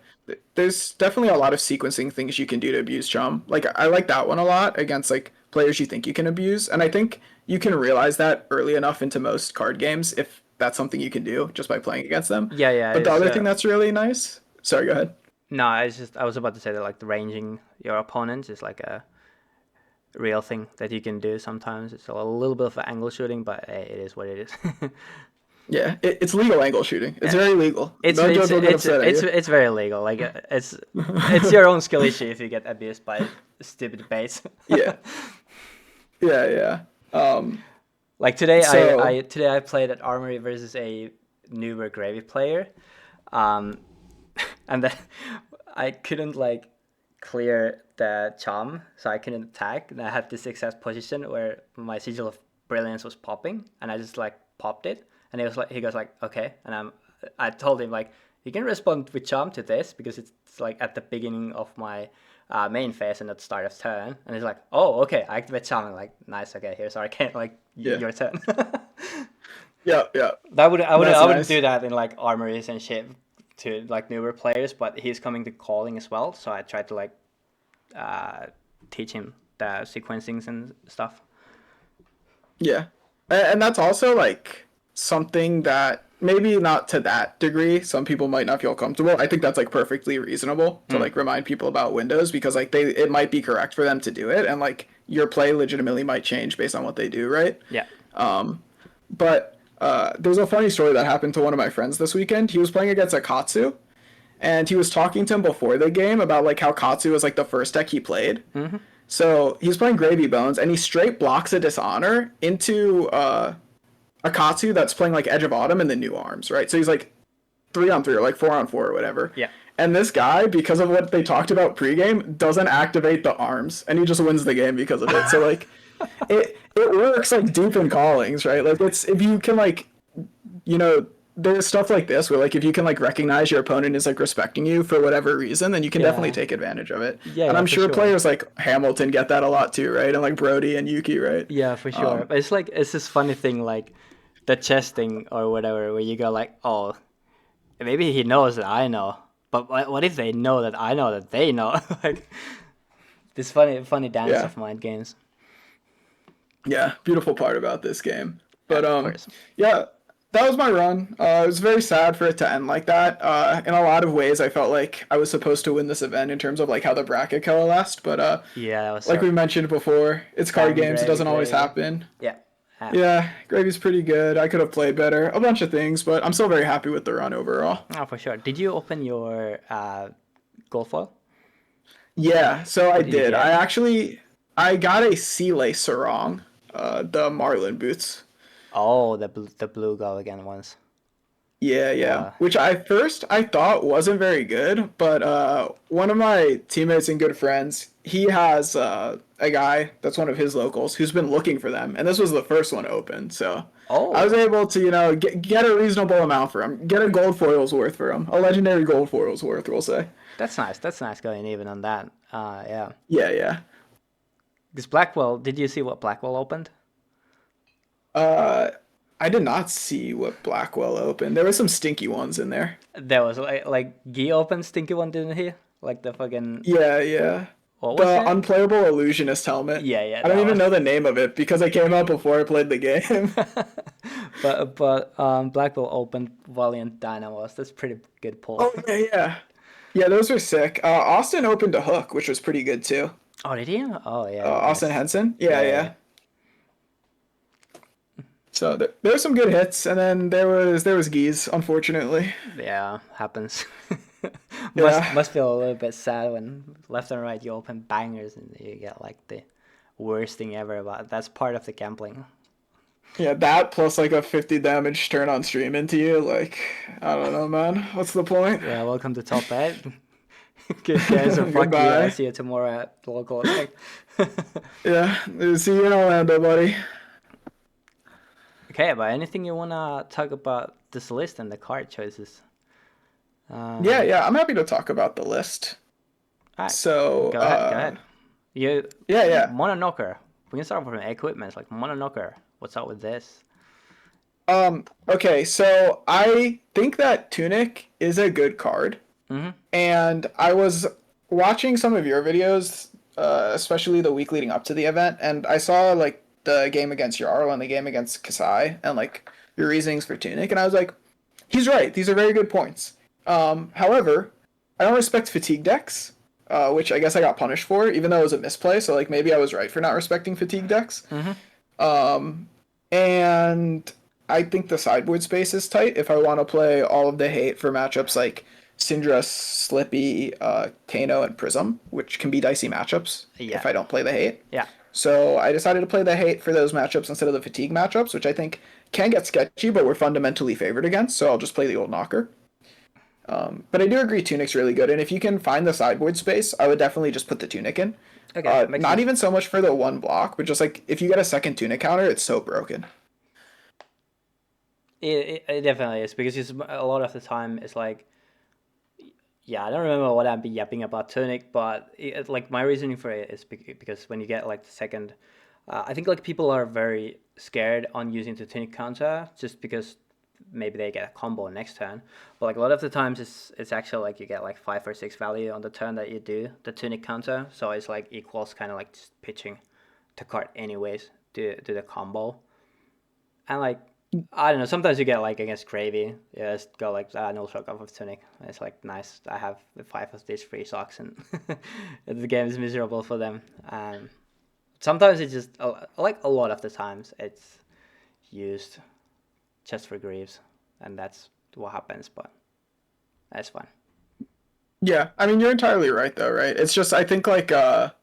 there's definitely a lot of sequencing things you can do to abuse Chum. Like I like that one a lot against like players you think you can abuse, and I think you can realize that early enough into most card games if that's something you can do just by playing against them. Yeah, yeah. But the It's other thing that's really nice. Sorry, go ahead. no. I was about to say that like the ranging your opponents is like a real thing that you can do sometimes. It's a little bit of angle shooting, but hey, it is what it is. Yeah, it's legal angle shooting. It's Yeah. very legal. It's No it's judge will get it's upset at it's you. it's very legal. Like it's your own skill issue if you get abused by stupid baits. Yeah, yeah, yeah. Um, Like today, so I played at Armory versus a newer Gravy player, um, and then I couldn't like clear the charm, so I couldn't attack. And I had this exact position where my Sigil of Brilliance was popping, and I just like popped it, and he goes like, okay, and I told him like, you can respond with charm to this because it's like at the beginning of my main phase and at the start of turn, and it's like, oh, okay, I activate charm. I'm like, nice, okay, here's Arcane, like Yeah. your turn. Yeah, yeah. I That's wouldn't nice. do that in like armories and shit to like newer players, but he's coming to calling as well, so I tried to like teach him the sequencings and stuff. Yeah. And that's also like something that maybe not to that degree, some people might not feel comfortable. I think that's like perfectly reasonable to like remind people about Windows because like it might be correct for them to do it and like your play legitimately might change based on what they do, right? Yeah. But there's a funny story that happened to one of my friends this weekend. He was playing against a Katsu and he was talking to him before the game about like how Katsu was like the first deck he played. So he's playing Gravy Bones, and he straight blocks a Dishonor into a Katsu that's playing like Edge of Autumn in the new arms, right? So he's like 3-on-3 or like 4-on-4 or whatever. Yeah. And this guy, because of what they talked about pregame, doesn't activate the arms, and he just wins the game because of it. So like, it works like deep in callings, right? Like it's if you can like, you know, there's stuff like this where like if you can like recognize your opponent is like respecting you for whatever reason, then you can definitely take advantage of it. Yeah, and yeah, I'm for sure sure. players like Hamilton get that a lot too, right? And like Brody and Yuki, right? Yeah, for sure. But it's like it's this funny thing like the chess thing or whatever where you go like, oh, maybe he knows that I know, but what if they know that I know that they know? Like this funny dance Yeah. of mind games. Yeah, beautiful part about this game. Yeah, But of course. yeah, that was my run. It was very sad for it to end like that. In a lot of ways, I felt like I was supposed to win this event in terms of like how the bracket coalesced. But Yeah, that was like so we mentioned before, it's card damn games. It doesn't always gravy. happen. Yeah. Yeah, Gravy's pretty good. I could have played better. A bunch of things, but I'm still very happy with the run overall. Oh, for sure. Did you open your gold foil? Yeah, so I What did you did. get? I got a Sea Lace Sarong, the Marlin boots. Oh, the blue go again ones. Yeah, yeah. Uh, Which I thought wasn't very good, but one of my teammates and good friends, he has a guy that's one of his locals who's been looking for them, and this was the first one open. So I was oh, able to, get a reasonable amount for him, get a gold foil's worth for him, a legendary gold foil's worth, we'll say. that's nice. That's nice going even on that. Yeah. Yeah, yeah. This Blackwell, did you see what Blackwell opened? Uh, I did not see what Blackwell opened. There were some stinky ones in there. There was like Guy opened stinky one, didn't he? Like the fucking Yeah, yeah. what was The it? unplayable illusionist helmet. Yeah, yeah, I don't that even one. know the name of it because it came out before I played the game. But Blackwell opened Valiant Dynamos. That's pretty good pull. Oh yeah, yeah. Yeah, those are sick. Austin opened a hook, which was pretty good too. Oh, did he? Oh yeah, Austin nice. Henson. Yeah, Yeah, yeah, yeah. So there were some good hits, and then there was Geese, unfortunately. yeah. Happens. Yeah, Must feel a little bit sad when left and right you open bangers and you get like the worst thing ever. But that's part of the gambling. yeah. That plus like a 50 damage turn on stream into you, like I don't know, man. What's the point? Yeah, welcome to top 8. Good guys, or fuck you. I Goodbye. see you tomorrow at the local effect. Yeah, see you in Orlando, buddy. Okay, but anything you wanna talk about this list and the card choices? Yeah, Um, yeah. I'm happy to talk about the list. alright, So, go ahead, go ahead. You yeah, yeah. Monoknocker. We can start from equipment, like Monoknocker. What's up with this? Okay, so I think that Tunic is a good card, Mm-hmm. and I was watching some of your videos, especially the week leading up to the event, and I saw like the game against Jarl and the game against Kasai, and like your reasonings for Tunic, and I was like, he's right. These are very good points. However, I don't respect fatigue decks, which I guess I got punished for, even though it was a misplay. So like maybe I was right for not respecting fatigue decks. Mm-hmm. And I think the sideboard space is tight if I want to play all of the hate for matchups like Syndra, Slippy, Kano, and Prism, which can be dicey matchups Yeah. if I don't play the hate. Yeah. So I decided to play the hate for those matchups instead of the fatigue matchups, which I think can get sketchy, but we're fundamentally favored against. So I'll just play the old knocker. But I do agree Tunic's really good, and if you can find the sideboard space, I would definitely just put the Tunic in. Okay, makes Not sense. even so much for the one block, but just like if you get a second Tunic counter, it's so broken. It definitely is because a lot of the time it's like Yeah, I don't remember what I'd be yapping about Tunic, but like my reasoning for it is because when you get like the second, I think like people are very scared on using the Tunic counter just because maybe they get a combo next turn. But like a lot of the times it's actually like you get like 5 or 6 value on the turn that you do the Tunic counter, so it's like equals kind of like just pitching the card anyways to do the combo. And like I don't know, sometimes you get like against Gravy, you just go like no shock off of Tunic. It's like nice. I have the 5 of these free socks, and the game is miserable for them. Sometimes it's just like a lot of the times it's used just for Greaves, and that's what happens. But that's fine. Yeah, I mean you're entirely right though, right? It's just I think like the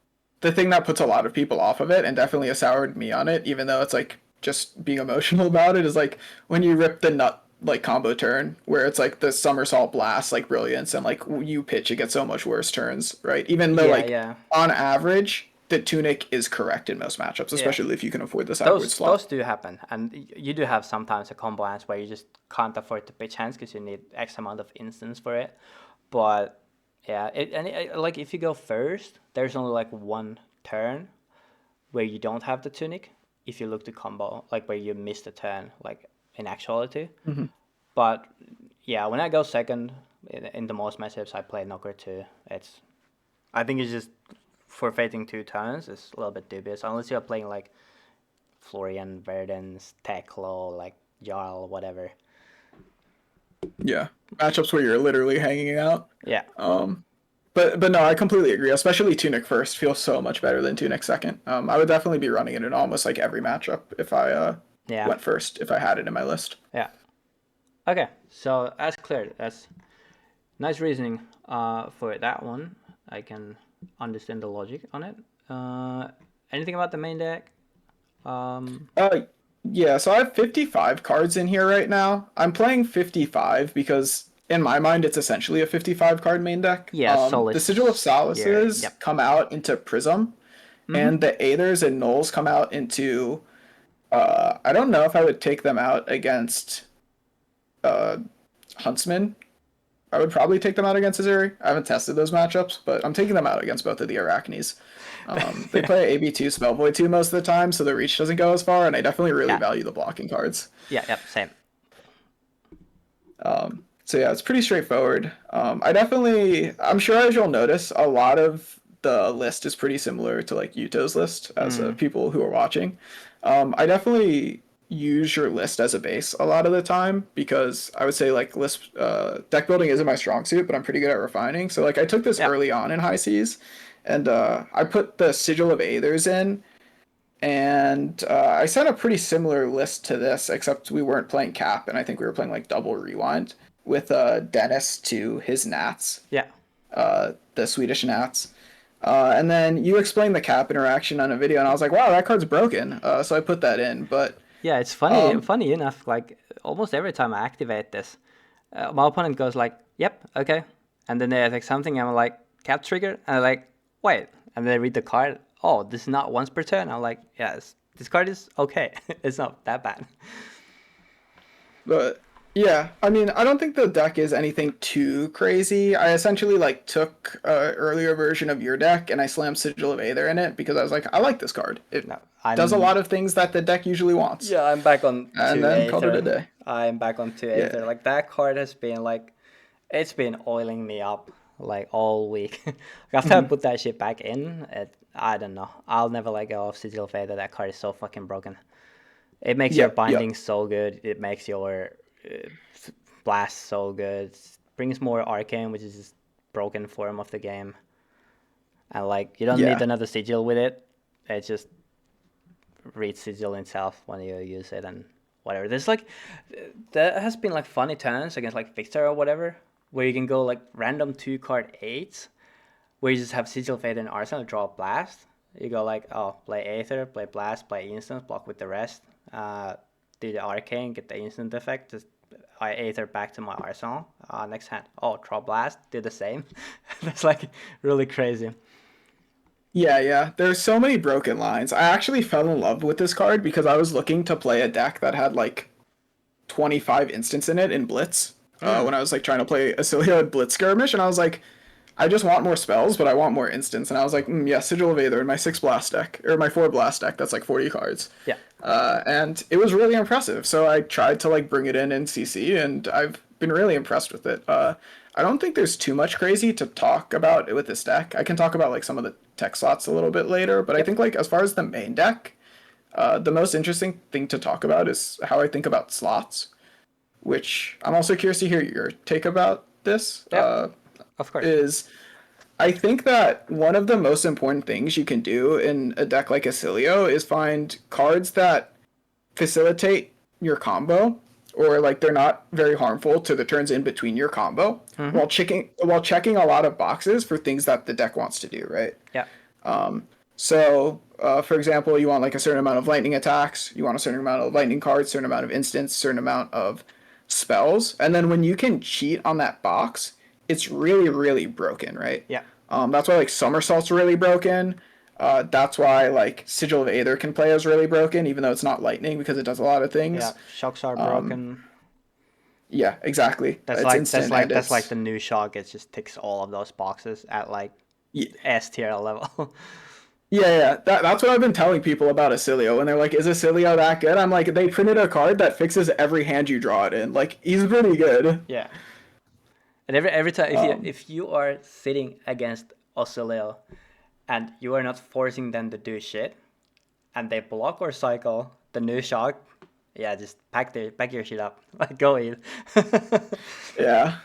thing that puts a lot of people off of it and definitely has soured me on it, even though it's like just being emotional about it, is like when you rip the nut like combo turn where it's like the somersault blast like brilliance and like you pitch it gets so much worse turns, right? Even though Yeah, like yeah, on average the tunic is correct in most matchups, yeah. especially if you can afford the sideward Those slot. do happen, and you do have sometimes a combo hands where you just can't afford to pitch hands because you need X amount of instants for it. But yeah, like if you go first, there's only like one turn where you don't have the tunic. If you look to combo, like where you miss the turn, like in actuality. Mm-hmm. But yeah, when I go second in the most matchups, I play Knocker too. I think it's just forfeiting 2 turns is a little bit dubious unless you're playing like Florian, Verdens, Teklo, like Jarl, whatever. Yeah, matchups where you're literally hanging out. Yeah, Um, but no, I completely agree. Especially Tunic first feels so much better than Tunic second. I would definitely be running it in almost like every matchup if I yeah, went first if I had it in my list. yeah. Okay, so that's clear. That's nice reasoning for that one. I can understand the logic on it. Anything about the main deck? Um, Uh, yeah, so I have 55 cards in here right now. I'm playing 55 because in my mind it's essentially a 55 card main deck. yeah, The Sigil of Solis here. Solaces Yep. come out into Prism, Mm-hmm. and the Aethers and Nulls come out into. I don't know if I would take them out against uh, Huntsman. I would probably take them out against Azuri. I haven't tested those matchups, but I'm taking them out against both of the Arachnes. They play AB2 Spellvoid 2 most of the time, so the reach doesn't go as far, and I definitely really Yeah, value the blocking cards. yeah, yep, same. So yeah, it's pretty straightforward. I'm sure as you'll notice, a lot of the list is pretty similar to like Yuto's list as Mm, people who are watching. I definitely use your list as a base a lot of the time because I would say like list deck building isn't my strong suit, but I'm pretty good at refining. So like I took this yeah, early on in high seas, and I put the Sigil of Aethers in, and I sent a pretty similar list to this, except we weren't playing Cap, and I think we were playing like Double Rewind with Dennis to his Nats, yeah, the Swedish Nats. And then you explained the Cap interaction on a video, and I was like, wow, that card's broken. So I put that in. But yeah. It's funny. um, Funny enough, like almost every time I activate this, my opponent goes like, "Yep, okay," and then they attack something. And I'm like, "Cap trigger," and I'm like, "Wait," and then they read the card. Oh, this is not once per turn. I'm like, "Yes, this card is okay. It's not that bad." But yeah, I mean, I don't think the deck is anything too crazy. I essentially like took a earlier version of your deck and I slammed Sigil of Aether in it because I was like, I like this card. It No, does a I'm lot of things that the deck usually wants, yeah, I'm back on and two then called it a Aether. day. I'm back on two Aether. Yeah, Like that card has been like, it's been oiling me up like all week. Like, after I hmm put that shit back in, I don't know. I'll never let go of Sigil of Aether. That card is so fucking broken. It makes your yep, yep, binding so good. It makes your blast so good. It brings more arcane, which is just broken form of the game. And like you don't need yeah, another sigil with it. It just reads sigil itself when you use it and whatever. There's like there has been like funny turns against like Victor or whatever, where you can go like random 2 card eights, where you just have sigil fade and arsenal draw a blast. You go like, oh, play Aether, play Blast, play Instance, block with the rest. Do the Arcane, get the instant effect. Just I Aether back to my Arsenal. Next hand, oh, draw Blast, do the same. That's like really crazy. yeah. There's so many broken lines. I actually fell in love with this card because I was looking to play a deck that had like 25 instants in it in Blitz. when I was like trying to play Asilio at Blitz Skirmish, and I was like, I just want more spells, but I want more instants. And I was like, yeah, Sigil of Aether in my 6 blast deck, or my 4 blast deck, that's like 40 cards. Yeah. And it was really impressive. So I tried to like bring it in CC, and I've been really impressed with it. I don't think there's too much crazy to talk about with this deck. I can talk about like some of the tech slots a little bit later, but I think like as far as the main deck, the most interesting thing to talk about is how I think about slots, which I'm also curious to hear your take about this. Yeah. Of course. Is I think that one of the most important things you can do in a deck like Asilio is find cards that facilitate your combo, or like they're not very harmful to the turns in between your combo, while checking a lot of boxes for things that the deck wants to do, right? Yeah. For example, you want like a certain amount of lightning attacks, you want a certain amount of lightning cards, certain amount of instants, certain amount of spells, and then when you can cheat on that box, it's really, really broken, right? Yeah. That's why like Somersault's really broken. That's why like Sigil of Aether can play as really broken, even though it's not lightning because it does a lot of things. Yeah. Shocks are broken. Yeah, exactly. That's It's like instant that's and like it's the new shock. It just ticks all of those boxes at like yeah, S tier level. yeah. That's what I've been telling people about Asilio, and they're like, "Is Asilio that good?" I'm like, "They printed a card that fixes every hand you draw it in. Like, he's pretty good." Yeah. And every time Um, if you are sitting against Ailio and you are not forcing them to do shit, and they block or cycle the new shock, yeah, just pack your shit up. Like go eat. yeah.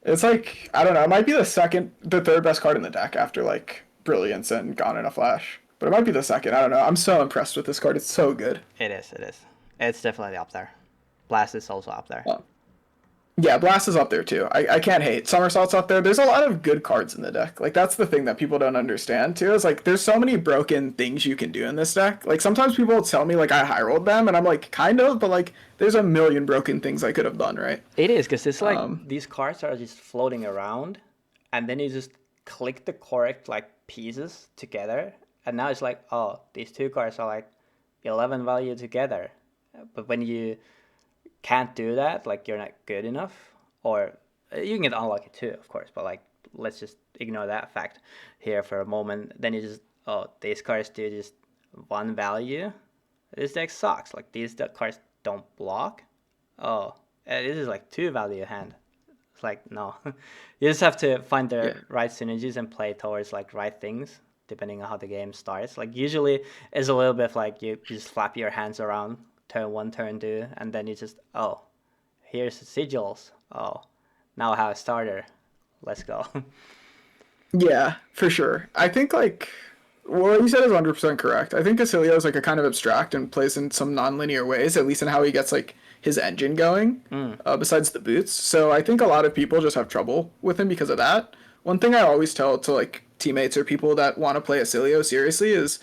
It's like I don't know. It might be the third best card in the deck after like Brilliance and Gone in a Flash. But it might be the second. I don't know. I'm so impressed with this card. It's so good. It is. It's definitely up there. Blast is also up there. Yeah, Blast is up there too. I can't hate. Somersault's up there. There's a lot of good cards in the deck. Like that's the thing that people don't understand too. Is like there's so many broken things you can do in this deck. Like sometimes people will tell me like I high rolled them, and I'm like kind of, but like there's a million broken things I could have done, right? It is because it's like these cards are just floating around, and then you just click the correct like pieces together, and now it's like, oh, these two cards are like 11 value together. But when you can't do that, like you're not good enough, or you can get unlucky too, of course, but like let's just ignore that fact here for a moment. Then you just, oh, these cards do just 1 value. This deck sucks. Like these cards don't block. Oh, this is like 2 value hand. It's like no, you just have to find the right synergies and play towards like right things depending on how the game starts. Like usually it's a little bit of like you just flap your hands around turn 1, turn 2, and then you just, oh, here's the sigils. Oh, now I have a starter. Let's go. Yeah, for sure. I think like what you said is 100% correct. I think Asilio is like a kind of abstract and plays in some non-linear ways, at least in how he gets like his engine going, besides the boots. So I think a lot of people just have trouble with him because of that. One thing I always tell to like teammates or people that want to play Asilio seriously is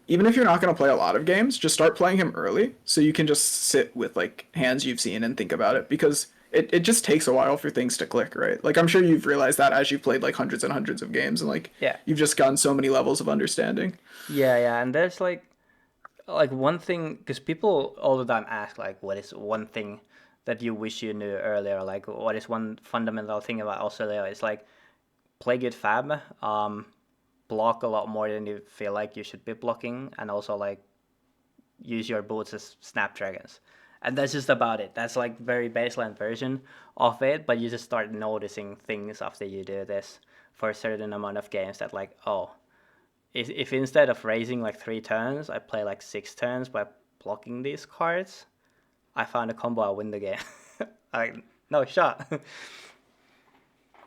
even if you're not going to play a lot of games, just start playing him early so you can just sit with like hands you've seen and think about it, because it just takes a while for things to click, right? Like I'm sure you've realized that as you've played like hundreds and hundreds of games, and like Yeah. you've just gotten so many levels of understanding. Yeah, and there's like one thing, because people all the time ask like, what is one thing that you wish you knew earlier? Like, what is one fundamental thing about Australia? It's like play good fab, block a lot more than you feel like you should be blocking, and also like use your boots as snapdragons. And that's just about it. That's like very baseline version of it, but you just start noticing things after you do this for a certain amount of games that like, oh, if instead of raising like 3 turns, I play like 6 turns by blocking these cards, I found a combo, I win the game. Like, no shot.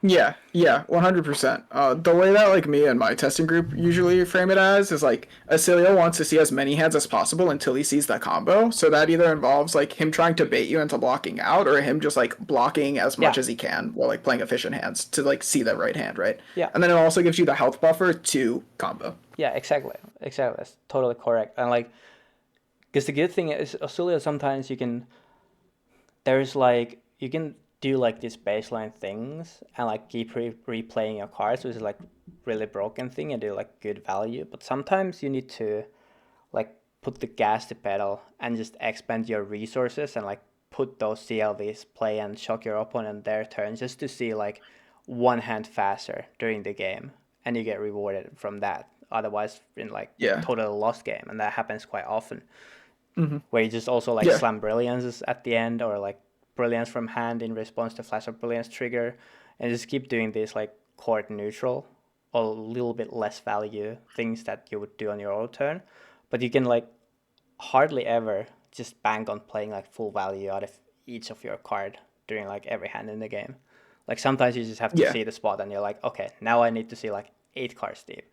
Yeah, 100%. The way that like me and my testing group usually frame it as is like Asilio wants to see as many hands as possible until he sees the combo. So that either involves like him trying to bait you into blocking out, or him just like blocking as much Yeah. as he can while like playing efficient hands to like see the right hand, right? Yeah. And then it also gives you the health buffer to combo. Yeah, exactly. That's totally correct. And like, because the good thing is, Australia sometimes there's like, you can do like these baseline things and like keep replaying your cards, which is like really broken thing, and do like good value. But sometimes you need to like put the gas to pedal and just expand your resources and like put those CLVs play and shock your opponent their turn just to see like one hand faster during the game, and you get rewarded from that. Otherwise, in like Yeah. totally lost game, and that happens quite often, Hmm. where you just also like Yeah. slam brilliances at the end, or like brilliance from hand in response to flash of brilliance trigger, and just keep doing these like court neutral or a little bit less value things that you would do on your own turn, but you can like hardly ever just bank on playing like full value out of each of your card during like every hand in the game. Like sometimes you just have to Yeah. see the spot and you're like, okay, now I need to see like 8 cards deep.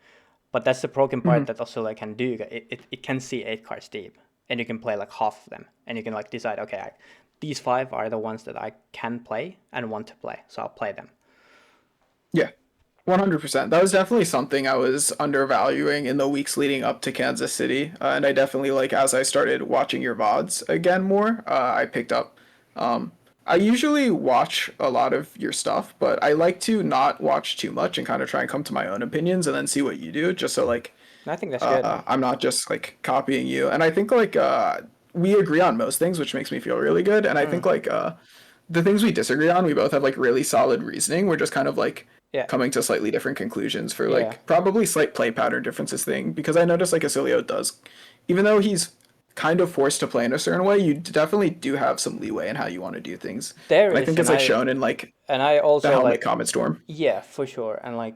But that's the broken part Hmm. that Australia can do. It can see 8 cards deep, and you can play like half of them, and you can like decide, okay, these 5 are the ones that I can play and want to play, so I'll play them. Yeah. 100%. That was definitely something I was undervaluing in the weeks leading up to Kansas City. And I definitely, like, as I started watching your VODs again more, I picked up. Um, I usually watch a lot of your stuff, but I like to not watch too much and kind of try and come to my own opinions and then see what you do, just so, like, And I think that's good. I'm not just, like, copying you. And I think, like, we agree on most things, which makes me feel really good. And I think, Mm, like, the things we disagree on, we both have like really solid reasoning. We're just kind of like yeah, coming to slightly different conclusions for yeah. like probably slight play pattern differences thing. Because I noticed like Asilio does, even though he's kind of forced to play in a certain way, you definitely do have some leeway in how you want to do things. There And I is, think it's like shown in like and I the also Helmet like, Comet Storm. yeah, for sure, and like,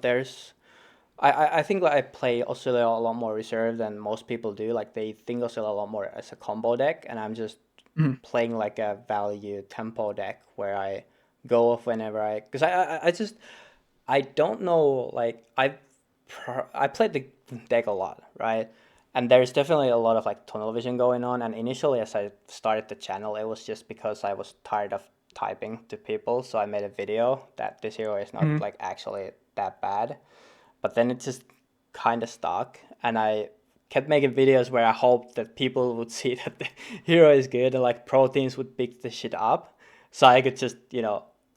there's I think like I play Australia a lot more reserved than most people do. Like they think Australia a lot more as a combo deck, and I'm just Mhm. playing like a value tempo deck where I go off whenever because I just I don't know like I played the deck a lot, right? And there's definitely a lot of like tunnel vision going on. And initially, as I started the channel, it was just because I was tired of typing to people, so I made a video that this hero is not Mhm. like actually that bad, but then it just kind of stuck, and I kept making videos where I hoped that people would see that the hero is good and like pro teams would pick the shit up, so I could just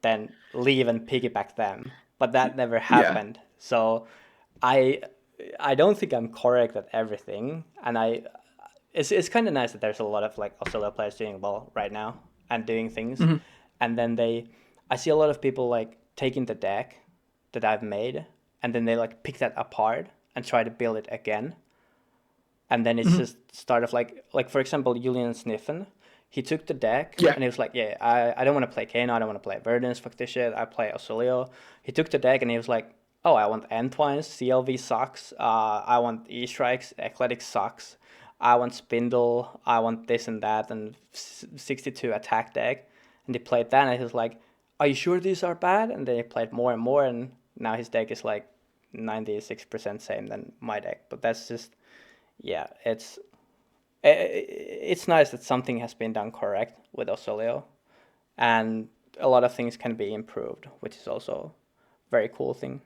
then leave and piggyback them. But that never Yeah. happened. So I I don't think I'm correct at everything, and it's kind of nice that there's a lot of like Australia players doing well right now and doing things, Mhm. and then I see a lot of people like taking the deck that I've made, and then they like pick that apart and try to build it again, and then it's Mhm. just start of like for example Julian Sniffen, he took the deck Yeah. and he was like, yeah, I don't want to play Kano, I don't want to play Verdance, fuck this shit, I play Osolio. He took the deck and he was like, oh, I want Entwines, CLV sucks, I want E-Strikes, Eclectic sucks, I want Spindle, I want this and that, and 62 attack deck. And he played that and he was like, are you sure these are bad? And then he played more and more, and now his deck is like 96% same than my deck. But that's just, yeah, it's nice that something has been done correct with Osolio, and a lot of things can be improved, which is also a very cool thing.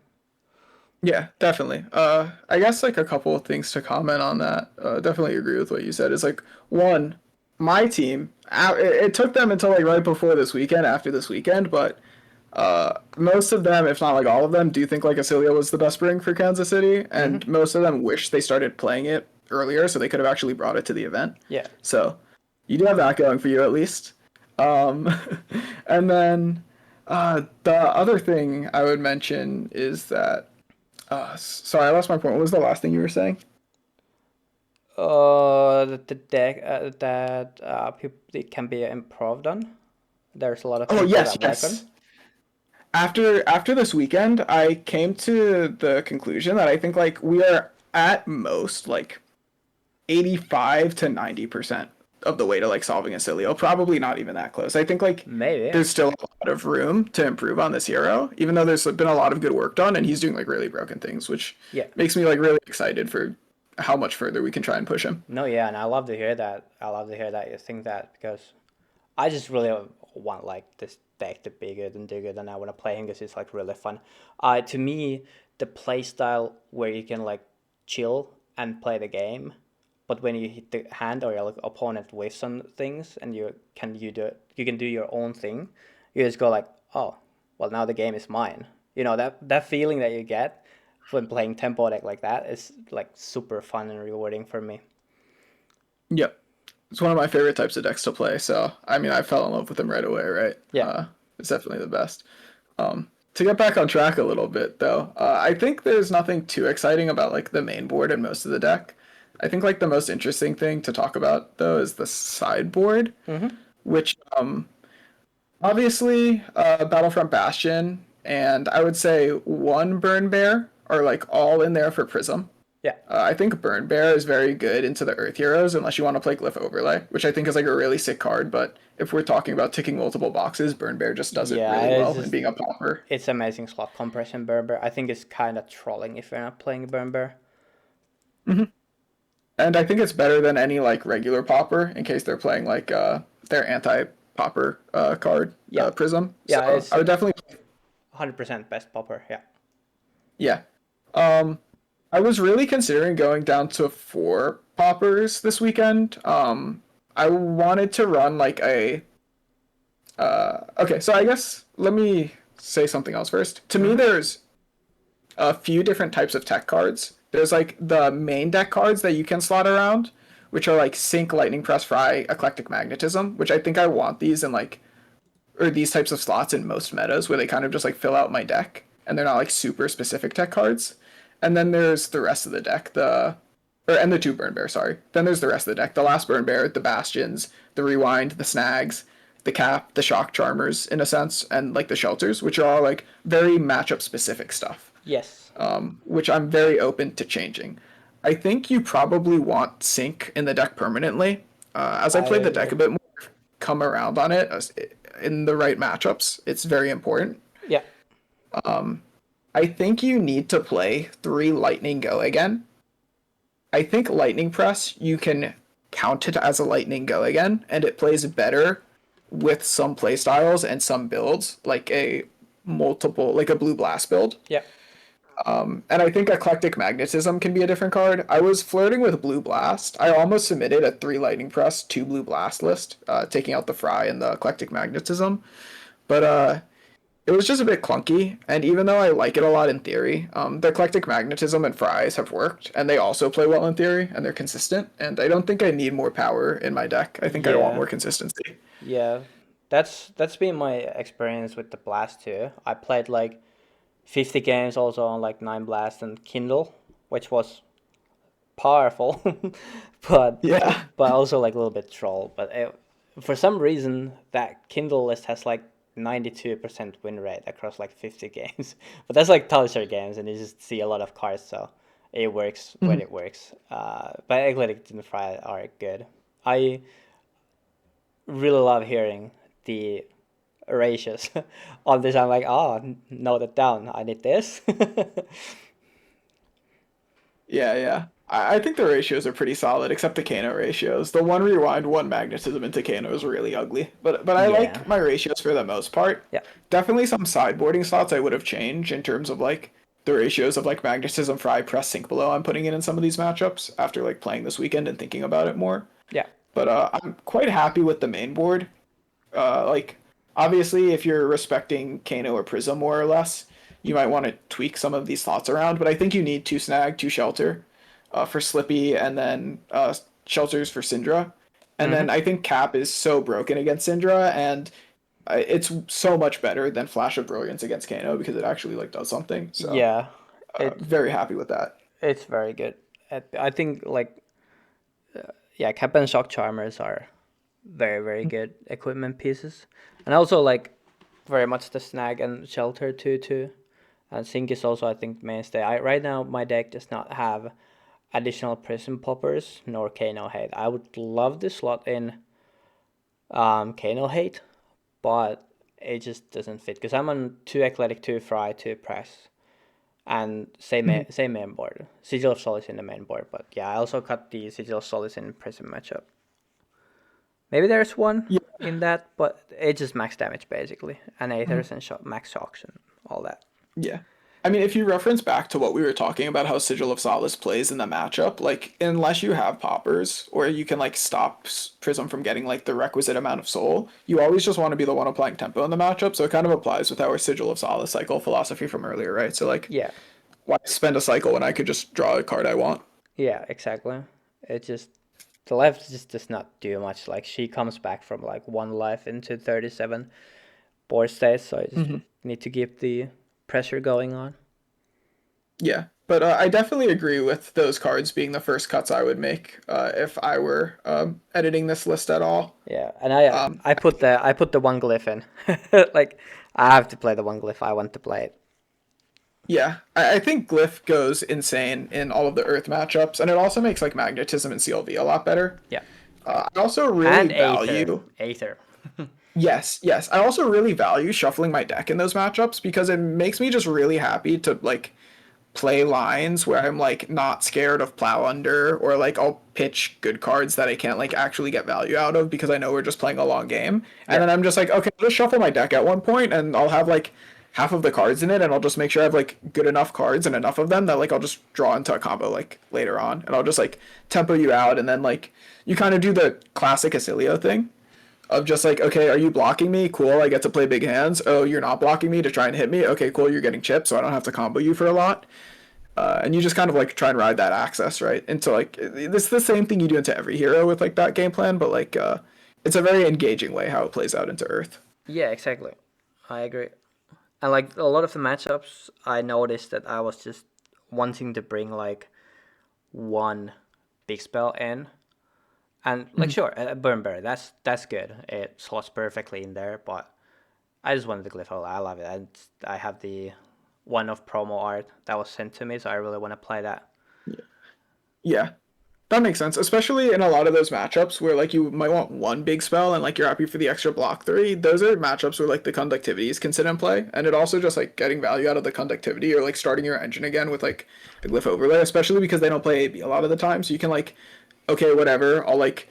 Yeah, definitely. I guess like a couple of things to comment on that. Definitely agree with what you said. It's like one, my team. It took them until like right before this weekend, after this weekend, but most of them, if not like all of them, do think like Asilio was the best bring for Kansas City, Mm-hmm. and most of them wish they started playing it earlier so they could have actually brought it to the event. Yeah. So you do have that going for you at least. Um, and then the other thing I would mention is that sorry, I lost my point. What was the last thing you were saying? The deck that it can be improved on. There's a lot of Oh things that I yes, work on. yes. After this weekend, I came to the conclusion that I think like we are at most like 85 to 90% of the way to like solving a Cilio. Probably not even that close. I think like Maybe. there's still a lot of room to improve on this hero, even though there's been a lot of good work done and he's doing like really broken things, which Yeah. makes me like really excited for how much further we can try and push him. No, yeah, and I love to hear that. I love to hear that you think that, because I just really want like this deck to be good and do good, and I want to play him because it's like really fun. To me, the play style where you can like chill and play the game, but when you hit the hand or your like, opponent with some things, and you can do your own thing, you just go like, oh, well now the game is mine. You know that feeling that you get when playing tempo deck like that is like super fun and rewarding for me. Yep. It's one of my favorite types of decks to play. So I mean, I fell in love with them right away, right? Yeah. It's definitely the best. To get back on track a little bit though, I think there's nothing too exciting about like the main board and most of the deck. I think like the most interesting thing to talk about though is the sideboard, Mm-hmm. which obviously Battlefront Bastion and I would say one Burn Bear are like all in there for Prism. Yeah. I think Burn Bear is very good into the Earth Heroes unless you want to play Glyph Overlay, which I think is like a really sick card. But if we're talking about ticking multiple boxes, Burn Bear just does it Yeah, really well and being a popper. it's amazing slot compression Berber. I think it's kind of trolling if you're not playing Berber. And I think it's better than any like regular popper in case they're playing like their anti popper card Yeah. Prism. Yeah, So it's I would definitely 100% best popper. Yeah. yeah. Um, I was really considering going down to four poppers this weekend. I wanted to run like a okay, so I guess let me say something else first. To me, Mm-hmm. there's a few different types of tech cards. There's like the main deck cards that you can slot around, which are like Sync, Lightning Press, Fry, Eclectic Magnetism, which I think I want these in like, or these types of slots in most metas where they kind of just like fill out my deck and they're not like super specific tech cards. And then there's the rest of the deck, and the two Burn Bear, sorry. Then there's the rest of the deck. The last Burn Bear, the Bastions, the Rewind, the Snags, the Cap, the Shock Charmers, in a sense, and like the Shelters, which are all like very matchup specific stuff, Yes. which I'm very open to changing. I think you probably want Sync in the deck permanently. As I I played the deck agree. a bit more, come around on it in the right matchups, it's very important. Yeah. I think you need to play three Lightning Go again. I think Lightning Press, you can count it as a Lightning Go again, and it plays better with some playstyles and some builds, like like a Blue Blast build. Yeah. And I think Eclectic Magnetism can be a different card. I was flirting with Blue Blast. I almost submitted a three Lightning Press, two Blue Blast list, taking out the Fry and the Eclectic Magnetism. But it was just a bit clunky, and even though I like it a lot in theory, the Eclectic Magnetism and Fries have worked, and they also play well in theory, and they're consistent, and I don't think I need more power in my deck. I think I want Yeah. more consistency. Yeah. That's been my experience with the Blast too. I played like 50 games also on like 9 Blast and Kindle, which was powerful, but Yeah. but also like a little bit troll. But for some reason, that Kindle list has like 92% win rate across like 50 games. But that's like Telstar games, and you just see a lot of cards, so it works when it works. But Eclectic and Fry are good. I really love hearing the ratios on this. I'm like, oh, note it down. I need this. Yeah, yeah. I think the ratios are pretty solid, except the Kano ratios. The one rewind, one magnetism into Kano is really ugly. But I Yeah. like my ratios for the most part. Yeah. Definitely some sideboarding slots I would have changed in terms of like the ratios of like magnetism, fry, press, sink below. I'm putting it in some of these matchups after like playing this weekend and thinking about it more. Yeah. But I'm quite happy with the main board. Like obviously if you're respecting Kano or Prism more or less, you might want to tweak some of these slots around, but I think you need two snag, two shelter for Slippy, and then shelters for Syndra. And Mm-hmm. then I think Cap is so broken against Syndra, and it's so much better than Flash of Brilliance against Kano because it actually like does something. So Yeah. It very happy with that. it's very good. I think like yeah, Cap and Shock Charmers are very good equipment pieces, and also like very much the snag and shelter too. And Sync is also I think mainstay. I right now my deck does not have additional Prism Poppers nor Kano Hate. I would love to slot in Kano Hate, but it just doesn't fit because I'm on two Eclectic, two Fry, two Press, and same main board. Sigil of Solace in the main board, but yeah, I also cut the Sigil of Solace in Prism matchup. Maybe there's one Yeah. in that, but it's just max damage basically, and Aethers and max shocks and all that. Yeah. I mean, if you reference back to what we were talking about, how Sigil of Solace plays in the matchup, like, unless you have poppers, or you can, like, stop Prism from getting, like, the requisite amount of soul, you always just want to be the one applying tempo in the matchup, so it kind of applies with our Sigil of Solace cycle philosophy from earlier, right? So, like, Yeah, why spend a cycle when I could just draw a card I want? yeah, exactly. It just the life just does not do much. Like she comes back from like one life into 37 board states, so I just Hmm. need to keep the pressure going on. Yeah, but I definitely agree with those cards being the first cuts I would make if I were editing this list at all. Yeah, and I Um, I put the one glyph in. Like I have to play the one glyph. I want to play it. yeah, I think Glyph goes insane in all of the Earth matchups, and it also makes like Magnetism and CLV a lot better. Yeah, I also really and Aether, value. Aether. Yes, yes. I also really value shuffling my deck in those matchups because it makes me just really happy to like play lines where I'm like not scared of plow under, or like I'll pitch good cards that I can't like actually get value out of because I know we're just playing a long game. And Yeah, then I'm just like, okay, I'll just shuffle my deck at one point and I'll have like half of the cards in it, and I'll just make sure I have like good enough cards and enough of them that like I'll just draw into a combo like later on, and I'll just like tempo you out, and then like you kind of do the classic Asilio thing of just like, okay, are you blocking me? Cool, I get to play big hands. Oh, you're not blocking me to try and hit me. Okay, cool, you're getting chipped, so I don't have to combo you for a lot. And you just kind of like try and ride that access, right? Into like this the same thing you do into every hero with like that game plan, but like it's a very engaging way how it plays out into Earth. yeah, exactly. I agree. And like a lot of the matchups, I noticed that I was just wanting to bring like one big spell in, and like Mm-hmm. sure, burn berry, that's good. It slots perfectly in there, but I just wanted the glyph. I love it. And I have the one of promo art that was sent to me, so I really want to play that. Yeah, that makes sense, especially in a lot of those matchups where like you might want one big spell and like you're happy for the extra block three. Those are matchups where like the conductivities can sit in play, and it also just like getting value out of the conductivity or like starting your engine again with like a glyph overlay, especially because they don't play AB a lot of the time. So you can like, okay, whatever, I'll like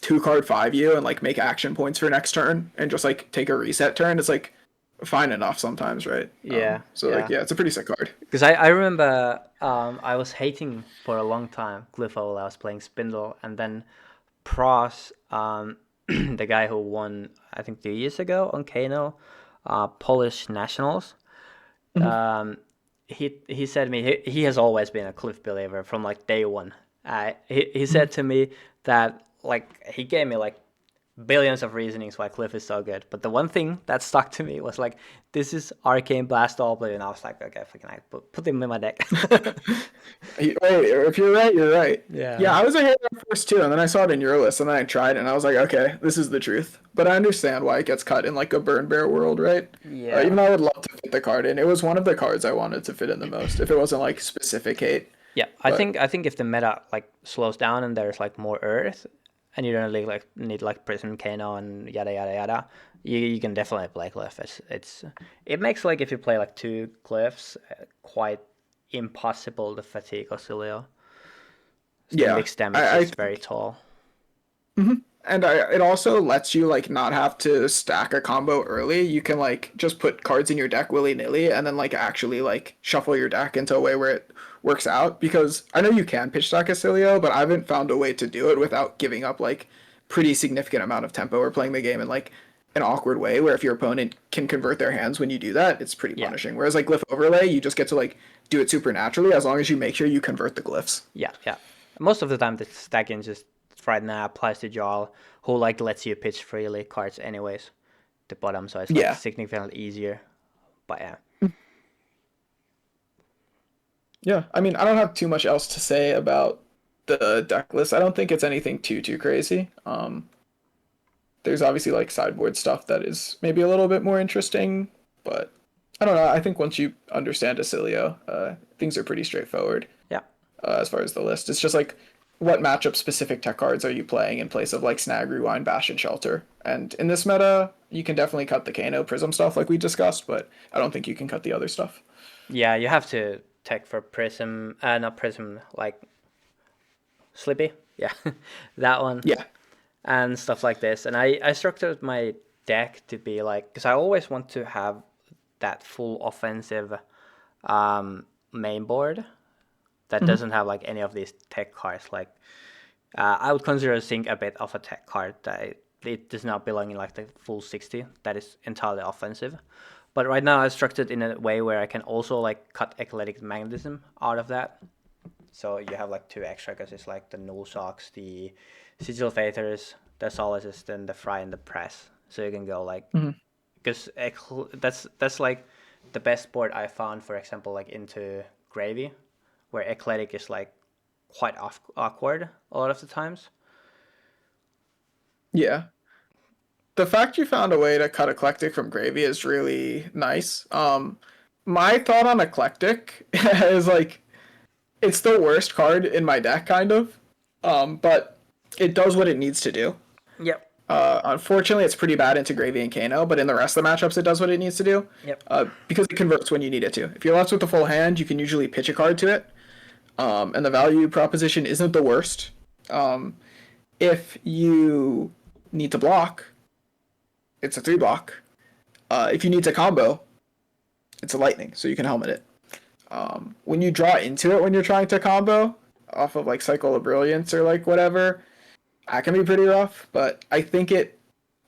two card five you and like make action points for next turn and just like take a reset turn. It's like fine enough sometimes, right? Yeah, So like yeah. yeah, it's a pretty sick card. Because I remember I was hating for a long time Glypho while I was playing Spindle, and then Pros, the guy who won I think 2 years ago on Kano, Polish Nationals. Mhm. Um, he said to me he has always been a Cliff believer from like day one. He said to me that like he gave me like billions of reasonings why Cliff is so good, but the one thing that stuck to me was like this is Arcane Blast all blue, and I was like okay, fucking I put him in my deck. Hey, if you're right, you're right. Yeah, Yeah, I was a hater at first too, and then I saw it in your list, and then I tried, and I was like, okay, this is the truth. But I understand why it gets cut in like a burn bear world, right? yeah, Even though I would love to fit the card in, it was one of the cards I wanted to fit in the most. If it wasn't like specific hate, yeah. but I think if the meta like slows down and there's like more Earth, and you don't really like need like Prism Kano and yada yada yada, you can definitely play Cliff. It makes like if you play like two Cliffs, quite impossible to fatigue Auxilio. So the yeah, mixed damage I is very tall. Mhm. And it also lets you like not have to stack a combo early. You can like just put cards in your deck willy-nilly and then like actually like shuffle your deck into a way where it works out. Because I know you can pitch stack Acilio, but I haven't found a way to do it without giving up like pretty significant amount of tempo or playing the game in like an awkward way where if your opponent can convert their hands when you do that, it's pretty Yeah, punishing. Whereas like glyph overlay, you just get to like do it super naturally as long as you make sure you convert the glyphs. yeah, yeah. Most of the time, the stacking just right now applies to Jarl, who like lets you pitch freely cards anyways to bottom, so it's like Yeah. significantly easier. But yeah, Yeah, I mean, I don't have too much else to say about the deck list. I don't think it's anything too crazy. There's obviously like sideboard stuff that is maybe a little bit more interesting, but I don't know. I think once you understand Acilio, things are pretty straightforward yeah, as far as the list. It's just like what matchup specific tech cards are you playing in place of like Snag, Rewind, Bash, and Shelter. And in this meta, you can definitely cut the Kano Prism stuff like we discussed, but I don't think you can cut the other stuff. yeah. You have to tech for Prism, not Prism, like Slippy. Yeah, that one Yeah. and stuff like this. And I structured my deck to be like because I always want to have that full offensive main board that Mhm. doesn't have like any of these tech cards. Like I would consider Sync a bit of a tech card that it does not belong in like the full 60. That is entirely offensive. But right now I structured in a way where I can also like cut Eclectic Magnetism out of that. So you have like two extra because it's like the null shocks, the sigil faters, the solaces, then the fry and the press. So you can go like Hmm. because that's like the best board I found, for example, like into gravy, where eclectic is like quite awkward a lot of the times. Yeah. The fact you found a way to cut eclectic from gravy is really nice. My thought on eclectic is like it's the worst card in my deck, kind of. But it does what it needs to do. Yep. Unfortunately, it's pretty bad into Gravy and Kano, but in the rest of the matchups, it does what it needs to do. Yep. Because it converts when you need it to. If you're left with the full hand, you can usually pitch a card to it, and the value proposition isn't the worst. If you need to block, it's a 3 block. If you need to combo, it's a lightning, so you can helmet it. When you draw into it when you're trying to combo off of like Cycle of Brilliance or like whatever, that can be pretty rough, but I think it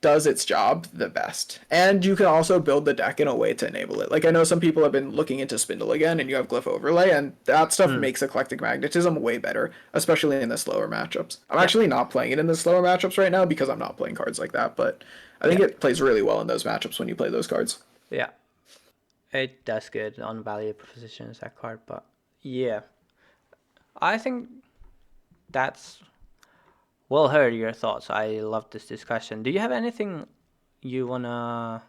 does its job the best. And you can also build the deck in a way to enable it. Like I know some people have been looking into Spindle again, and you have Glyph Overlay, and that stuff makes Eclectic Magnetism way better, especially in the slower matchups. I'm actually not playing it in the slower matchups right now because I'm not playing cards like that, but I think it plays really well in those matchups when you play those cards. Yeah. It does good on value propositions, that card, but yeah. I think that's well heard your thoughts. I love this discussion. Do you have anything you wanna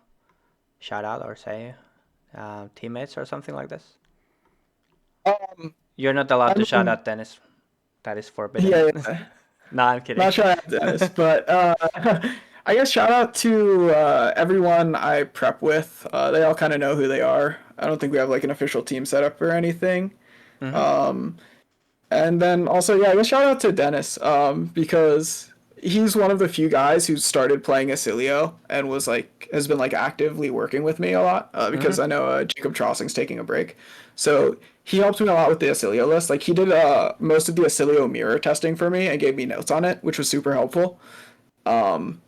shout out or say? Teammates or something like this? Um, You're not allowed I to shout mean, out Dennis. That is forbidden. yeah. No, I'm kidding. Not sure I have Dennis, but I guess shout out to everyone I prep with. They all kind of know who they are. I don't think we have like an official team set up or anything. Mm-hmm. And then also, yeah, I guess shout out to Dennis because he's one of the few guys who started playing Asilio and was like has been like actively working with me a lot because Mm-hmm. I know Jacob Trossing's taking a break. So he helped me a lot with the Asilio list. Like he did most of the Asilio mirror testing for me and gave me notes on it, which was super helpful. And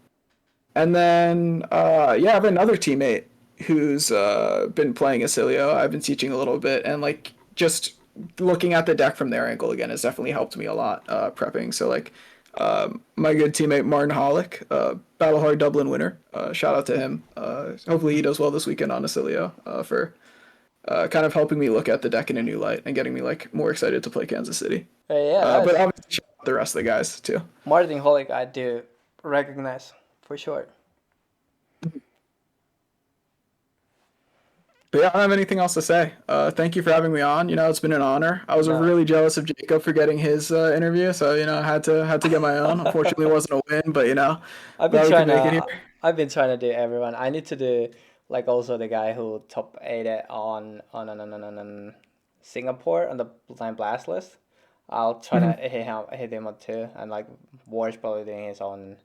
then yeah, I have another teammate who's been playing Asilio. I've been teaching a little bit, and like just looking at the deck from their angle again has definitely helped me a lot prepping. So like my good teammate Martin Hollick, Battle Hard Dublin winner. Shout out to him. Hopefully he does well this weekend on Asilio for kind of helping me look at the deck in a new light and getting me like more excited to play Kansas City. Yeah, But nice. obviously shout out the rest of the guys too. Martin Holick, I do recognize for sure. But yeah, I don't have anything else to say. Thank you for having me on. You know, it's been an honor. I was No, really jealous of Jacob for getting his interview, so you know, I had to get my own. Unfortunately, it wasn't a win, but you know, I've been glad we could trying make it to. here. I've been trying to do everyone. I need to do like also the guy who top 8 it on Singapore on the blind blast list. I'll try to Mhm. hit him up too, and like War's probably doing his own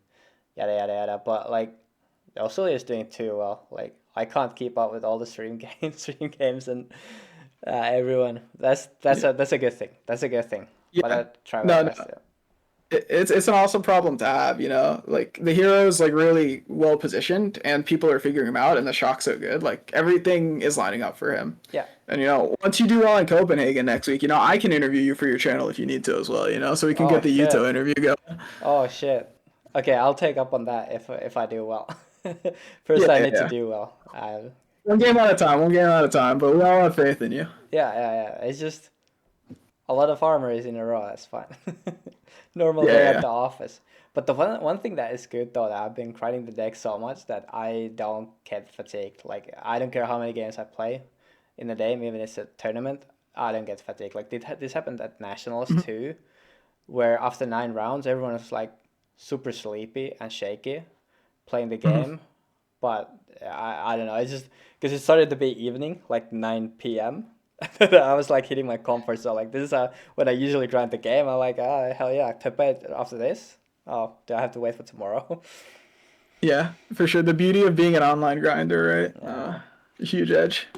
yada yada yada. But like also is doing too well. Like I can't keep up with all the stream games, and everyone. That's a good thing. That's a good thing. But Yeah. I try my No, best. no. Yeah. It's an awesome problem to have, you know. Like the hero is like really well positioned and people are figuring him out and the shock's so good. Like everything is lining up for him. Yeah. And you know, once you do well in Copenhagen next week, you know, I can interview you for your channel if you need to as well, you know, so we can Oh get the Yuto shit. interview going. Oh shit. Okay, I'll take up on that if I do well. First, Yeah, I yeah, need to yeah. do well. One game at a time, but we all have faith in you. Yeah. It's just a lot of armories in a row. That's fine. Normal Yeah, day yeah, at yeah. the office. But the one thing that is good though, that I've been grinding the deck so much that I don't get fatigued. Like I don't care how many games I play in a day, even if it's a tournament. I don't get fatigued. Like this happened at nationals Mhm. too, where after 9 rounds, everyone was like super sleepy and shaky playing the Mhm. game. But I don't know. It's just because it started to be evening, like 9 p.m. I was like hitting my comfort zone. Like this is when I usually grind the game. I'm like, oh hell yeah, to bed after this. Oh, do I have to wait for tomorrow? Yeah, for sure. The beauty of being an online grinder, right? Yeah. Huge edge.